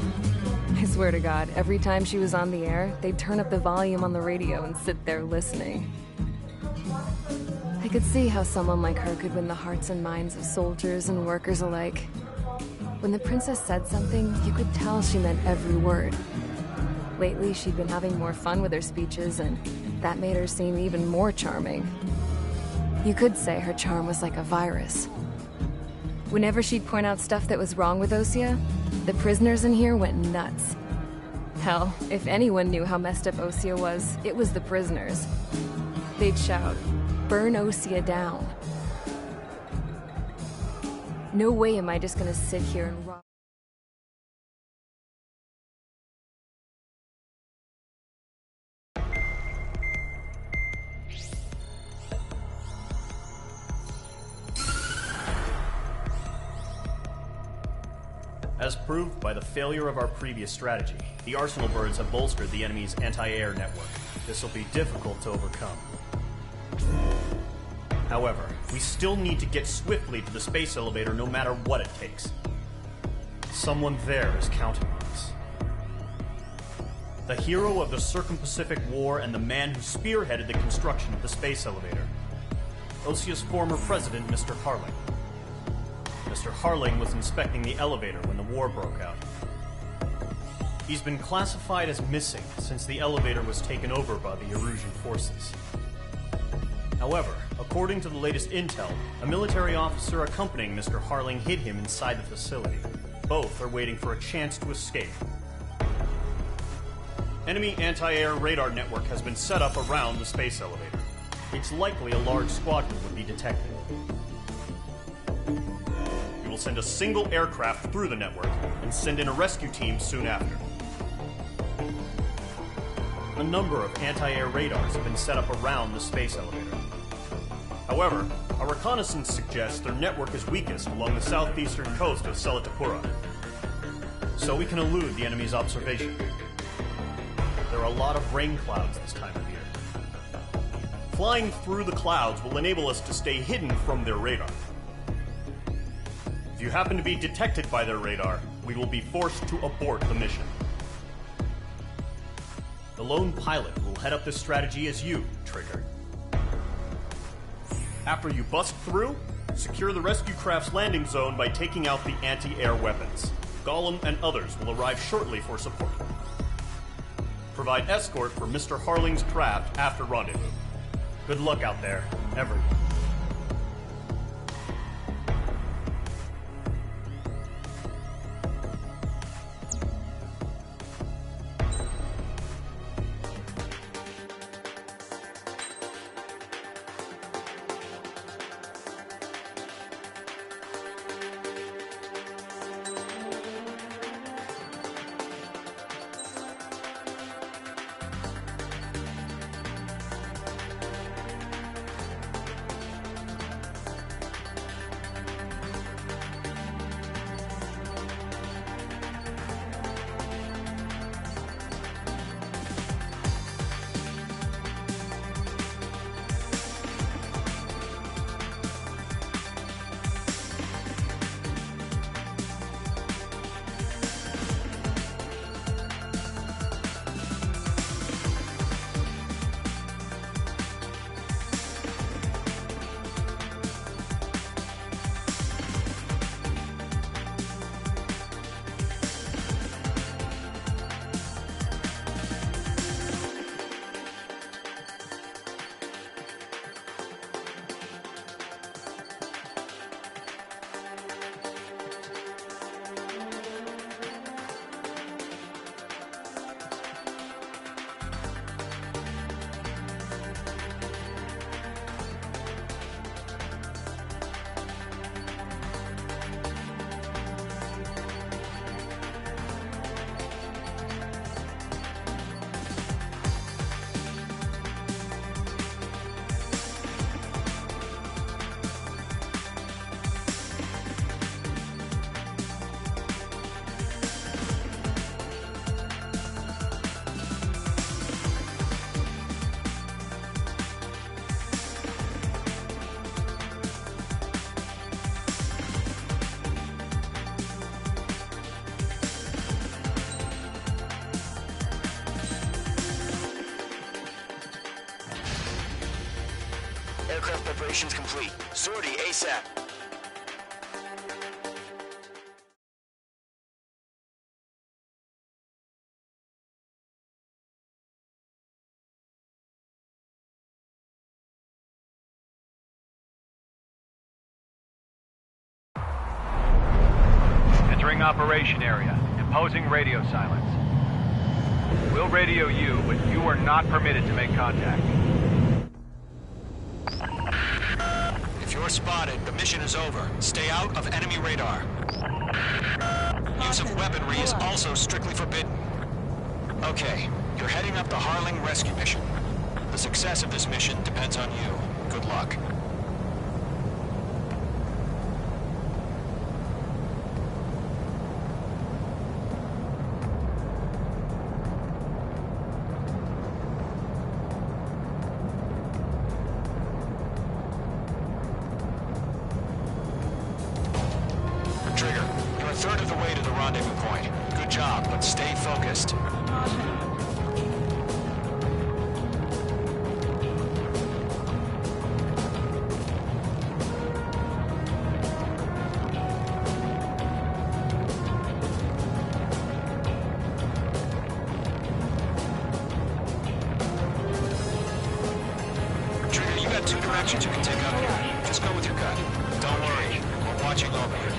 I swear to God, every time she was on the air, they'd turn up the volume on the radio and sit there listening. I could see how someone like her could win the hearts and minds of soldiers and workers alike. When the princess said something, you could tell she meant every word. Lately, she'd been having more fun with her speeches, and that made her seem even more charming. You could say her charm was like a virus. Whenever she'd point out stuff that was wrong with Osia, the prisoners in here went nuts. Hell, if anyone knew how messed up Osia was, it was the prisoners. They'd shout, "Burn Osia down." No way am I just gonna sit here and rock. As proved by the failure of our previous strategy, the Arsenal birds have bolstered the enemy's anti-air network. This will be difficult to overcome. However, we still need to get swiftly to the space elevator no matter what it takes. Someone there is counting on us. The hero of the Circum-Pacific War and the man who spearheaded the construction of the space elevator. Osia's former president, Mr. Harling. Mr. Harling was inspecting the elevator when the war broke out. He's been classified as missing since the elevator was taken over by the Erusian forces. However, according to the latest intel, a military officer accompanying Mr. Harling hid him inside the facility. Both are waiting for a chance to escape. Enemy anti-air radar network has been set up around the space elevator. It's likely a large squadron would be detected. send a single aircraft through the network and send in a rescue team soon after. A number of anti-air radars have been set up around the space elevator. However, our reconnaissance suggests their network is weakest along the southeastern coast of Selatapura, so we can elude the enemy's observation. There are a lot of rain clouds this time of year. Flying through the clouds will enable us to stay hidden from their radar. If you happen to be detected by their radar, we will be forced to abort the mission. The lone pilot will head up this strategy as you, Trigger. After you bust through, secure the rescue craft's landing zone by taking out the anti-air weapons. Gollum and others will arrive shortly for support. Provide escort for Mr. Harling's craft after rendezvous. Good luck out there, everyone. Aircraft preparations complete. Sortie ASAP. Entering operation area. Imposing radio silence. We'll radio you, but you are not permitted to make contact. If you're spotted, the mission is over. Stay out of enemy radar. Use of weaponry is also strictly forbidden. Okay, you're heading up the Harling rescue mission. The success of this mission depends on you. Good luck. Trigger, you're a third of the way to the rendezvous point. Good job, but stay focused. Trigger, you got two directions you can take up here. Just go with your gut. Don't worry, we're watching over you.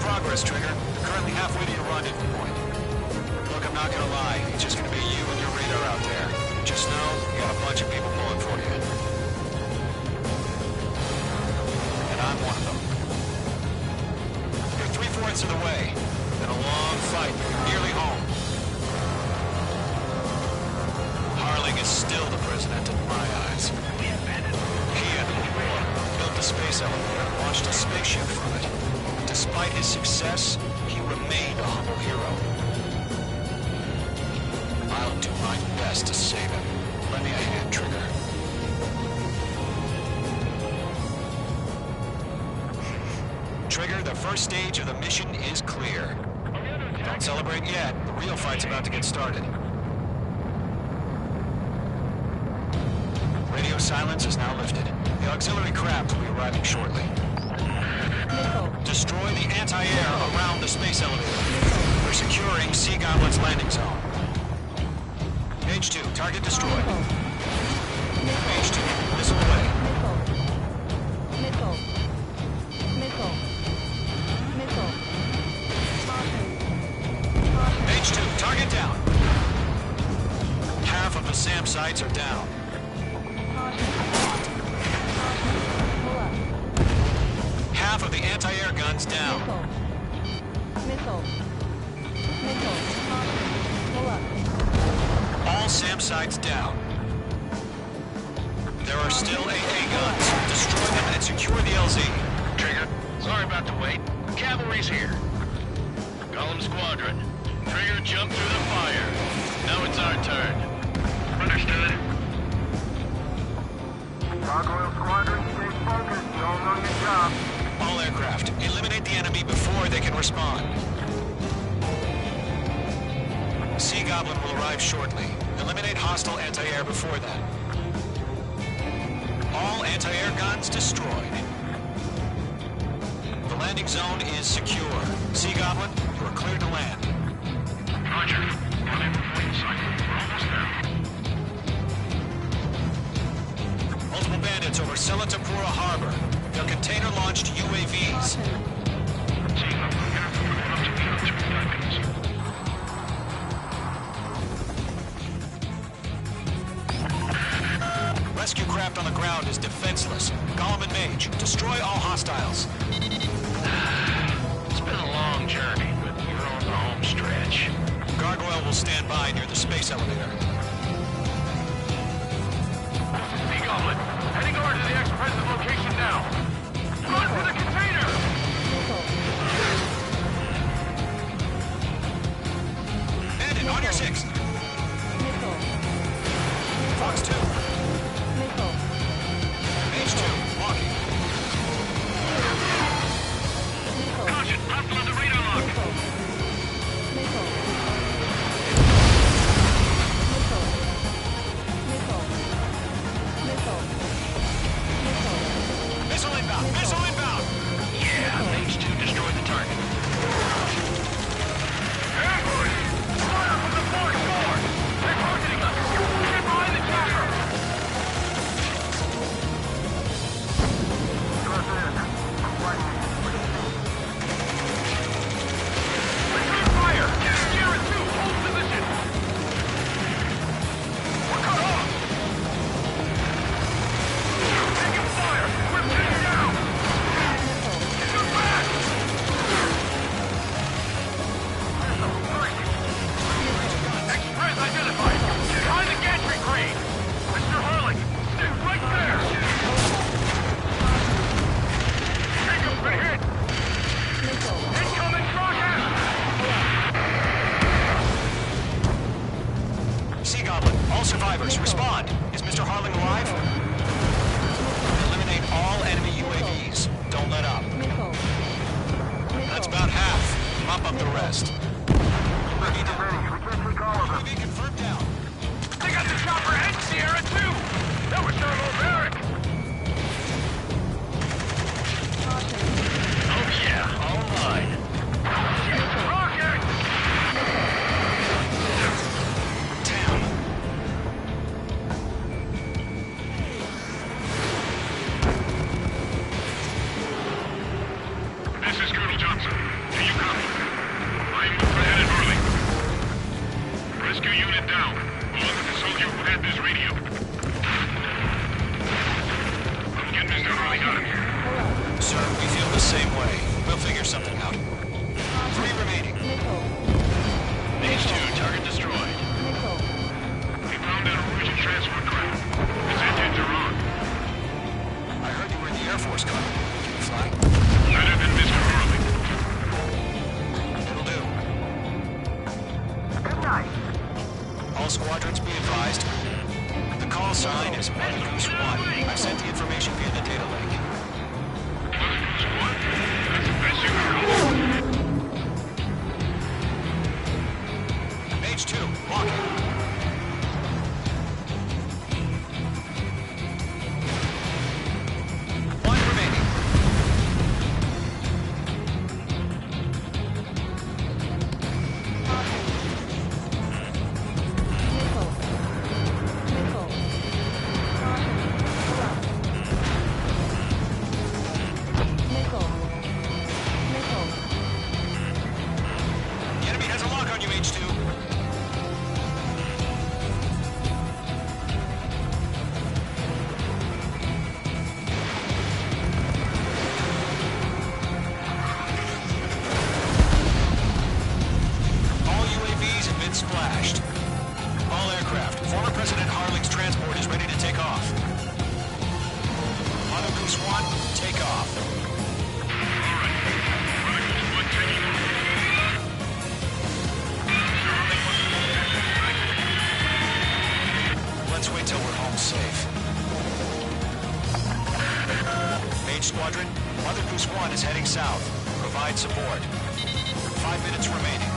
Progress, Trigger. You're currently halfway to your rendezvous point. Look, I'm not gonna lie. It's just gonna be you and your radar. They're out there. Just know you got a bunch of people pulling for you. And I'm one of them. You're 3/4 of the way. Been a long fight. Nearly home. Harling is still the president in my eyes. He and Lord built the space elevator and launched a spaceship from it. Despite his success, he remained a humble hero. I'll do my best to save him. Lend me a hand, Trigger. Trigger, the first stage of the mission is clear. Don't celebrate yet. The real fight's about to get started. Radio silence is now lifted. The auxiliary craft will be arriving shortly. Destroy the anti-air around the space elevator. We're securing Sea Goblin's landing zone. H2, target destroyed. H2, missile away. H2, target down. Half of the SAM sites are down. Half of the anti-air guns down. All SAM sites down. There are still AA guns. Destroy them and secure the LZ. Trigger, sorry about the wait. Cavalry's here. Column Squadron. Trigger jumped through the fire. Now it's our turn. Understood. Gargoyle Squadron, stay focused. You all know your job. All aircraft, eliminate the enemy before they can respond. Sea Goblin will arrive shortly. Eliminate hostile anti-air before that. All anti-air guns destroyed. The landing zone is secure. Sea Goblin, you are cleared to land. Roger. Come in before you cycle. We're almost there. Multiple bandits over Selatapura Harbor. They're container-launched UAVs. Team up. Careful. We're going up to the 2 seconds. Rescue craft on the ground is defenseless. Gollum and Mage, destroy all hostiles. It's been a long journey, but we're on the home stretch. Gargoyle will stand by near the space elevator. Sea Goblin, heading over to the ex-president location now. Run for the container! Bandit, on your 6. Fox 2. Mage 2, walking. Caution, hostile on the radar lock. Missile inbound! Missile inbound! Yeah, Mage 2 destroyed the target. Ambush! Fire from the fourth floor! They're targeting us! Get behind the chopper! Return fire! Sierra 2, hold position! We're cut off! Taking fire! We're pinned down! Shoot back! Express identified! Behind the gantry crane! Mr. Harling! Stick right there! Jacob's been hit! Incoming rocket! Sea Goblin, all survivors, respond. Is Mr. Harling alive? Eliminate all enemy UAVs. Don't let up. That's about half. Mop up the rest. Ready. We can't take all of them. UAV confirmed down. They got the chopper and Sierra too! That was barbaric! Oh yeah, all mine. Rocket! Damn. This is Colonel Johnson. Do you copy? I'm headed early. Rescue unit down. Along the Check this radio. I'm getting this early got him here. Sir, we feel the same way. We'll figure something out. 3 remaining. H2, target destroyed. We found an Erusian transport craft. Its engines are on. I heard you were in the Air Force, Carl. Can you fly? Better than Mr. Harley. It'll do. Good night. All squadrons be advised. The call sign is Mother Goose 1. I've sent the information via the data link. What? That's the best you can Mage 2, walking. One remaining. The enemy has a lock on you, H2. All UAVs have been splashed. All aircraft. Former President Harling's transport is ready to take off. Mother Goose 1, take off. Let's wait till we're home safe. Mage Squadron, Mother Goose 1 is heading south. Provide support. 5 minutes remaining.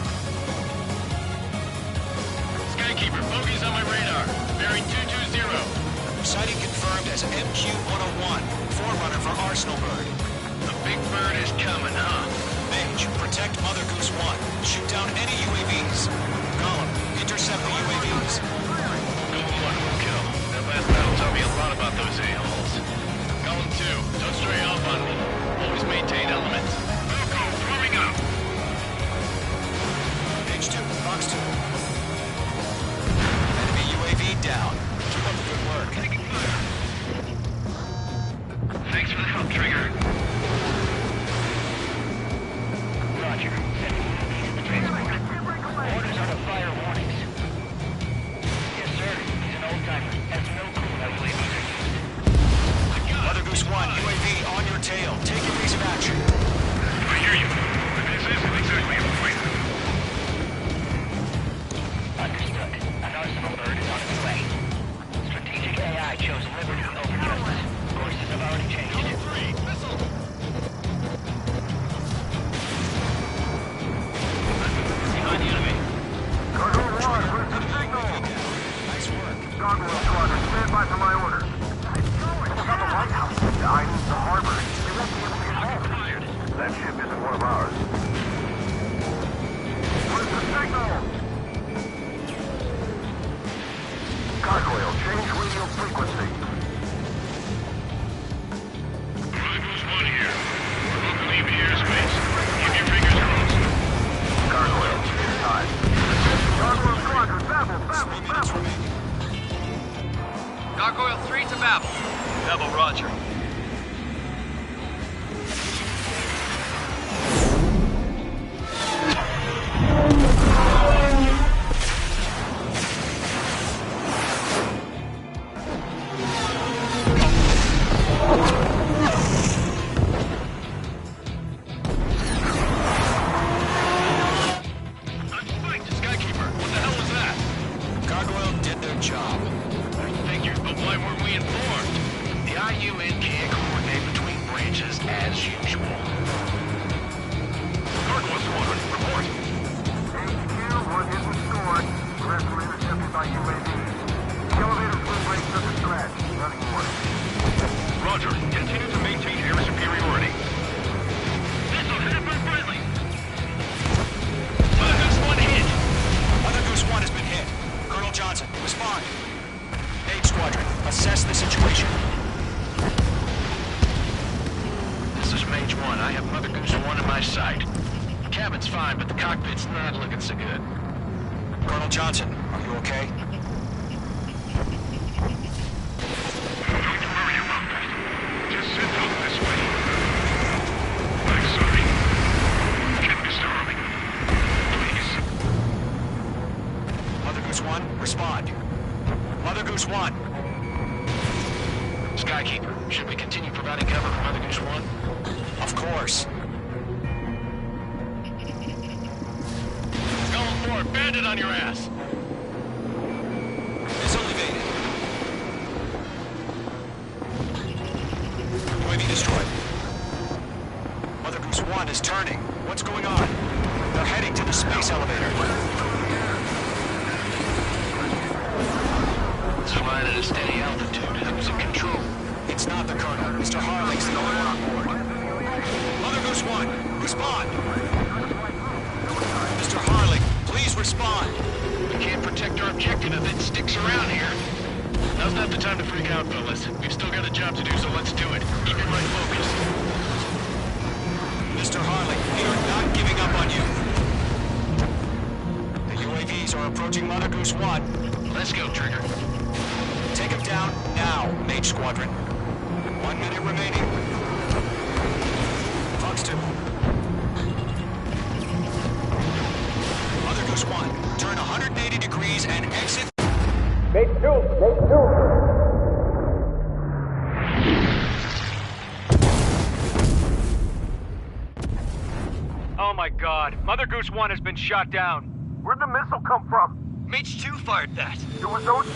Skykeeper, bogey's on my radar. Bearing 220. Sighting confirmed as MQ-101, forerunner for Arsenal Bird. The big bird is coming, huh? Mage, protect Mother Goose 1. Shoot down any UAVs. Gollum, intercept the UAVs. Golem 1 will kill. That last battle taught me a lot about those a-holes. Golem 2, don't stray off on me. Always maintain element. Falco, warming up. Mage 2, Fox 2. Enemy UAV down. Keep up the good work. Taking fire. Thanks for the help, Trigger. Roger. Orders on the fire warnings. Yes, sir. He's an old-timer. Has no clue how UAVs are used. Mother Goose 1, UAV on your tail. Take evasive action. I hear you. But this isn't exactly a fight. Understood. An Arsenal bird is on its way. Strategic AI chose liberty over justice. Courses have already changed. Behind the enemy. Cargo 1, where's the signal? Nice work. Gargoyle Squadron, stand by for my orders. What about the lighthouse? The islands, the harbor. They won't be able to get home. That ship isn't one of ours. Where's the signal? Gargoyle, change radio frequency. Chronicles 1 here. We're about to leave the airspace. Keep your fingers crossed. Gargoyle, it's time. Gargoyle Squadron, babble, babble, 3 minutes babble. remaining. Gargoyle 3 to Babel. Double roger. Unspiked, Skykeeper. What the hell was that? Gargoyle did their job. I figured, but why weren't we informed? The IUN can't coordinate between branches as usual. Gargoyle Squadron, report. HQ, one hit was scored. The rest were intercepted by UAVs. The elevator swing brake took a scratch. Running order. Roger. Continue to maintain air superiority. Missile hit by friendly. Mother Goose 1 hit. Mother Goose 1 has been hit. Colonel Johnson, respond. Mage Squadron, assess the situation. This is Mage 1. I have Mother Goose 1 in my sight. Cabin's fine, but the cockpit's not looking so good. Colonel Johnson, are you okay? 1, respond. Mother Goose 1. Skykeeper, should we continue providing cover for Mother Goose 1? Of course. Going for it, bandit on your ass! Missile evaded. UAV destroyed. Mother Goose 1 is turning. What's going on? They're heading to the space elevator. It's flying at a steady altitude. Who's in control? It's not the Colonel. Mr. Harling's the only one on board. Mother Goose 1, respond! Mr. Harling, please respond! We can't protect our objective if it sticks around here. Now's not the time to freak out, fellas. We've still got a job to do, so let's do it. Keep your mind focused. Mr. Harling, we are not giving up on you. The UAVs are approaching Mother Goose 1. Let's go, Trigger. Take him down now, Mage Squadron. 1 minute remaining. Fox 2. Mother Goose 1, turn 180 degrees and exit. Mate 2, Mate 2. Oh my god, Mother Goose 1 has been shot down. Where'd the missile come from? Mage 2 fired that. It was OC.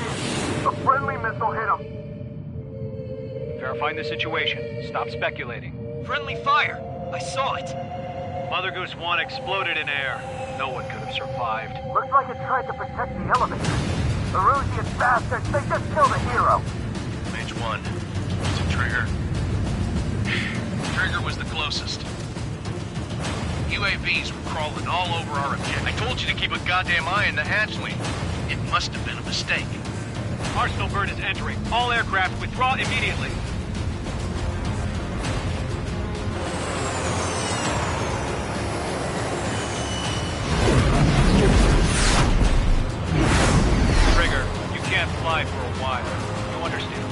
A friendly missile hit him. Verifying the situation. Stop speculating. Friendly fire. I saw it. Mother Goose 1 exploded in air. No one could have survived. Looks like it tried to protect the elevator. The Rusian bastards, they just killed a hero. Mage 1. Is it Trigger? Trigger was the closest. UAVs were crawling all over our objective. I told you to keep a goddamn eye in the hatchling. It must have been a mistake. Arsenal bird is entering. All aircraft withdraw immediately. Trigger, you can't fly for a while. You understand?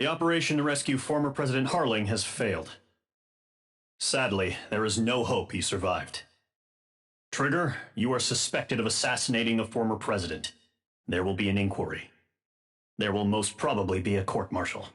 The operation to rescue former President Harling has failed. Sadly, there is no hope he survived. Trigger, you are suspected of assassinating the former president. There will be an inquiry. There will most probably be a court-martial.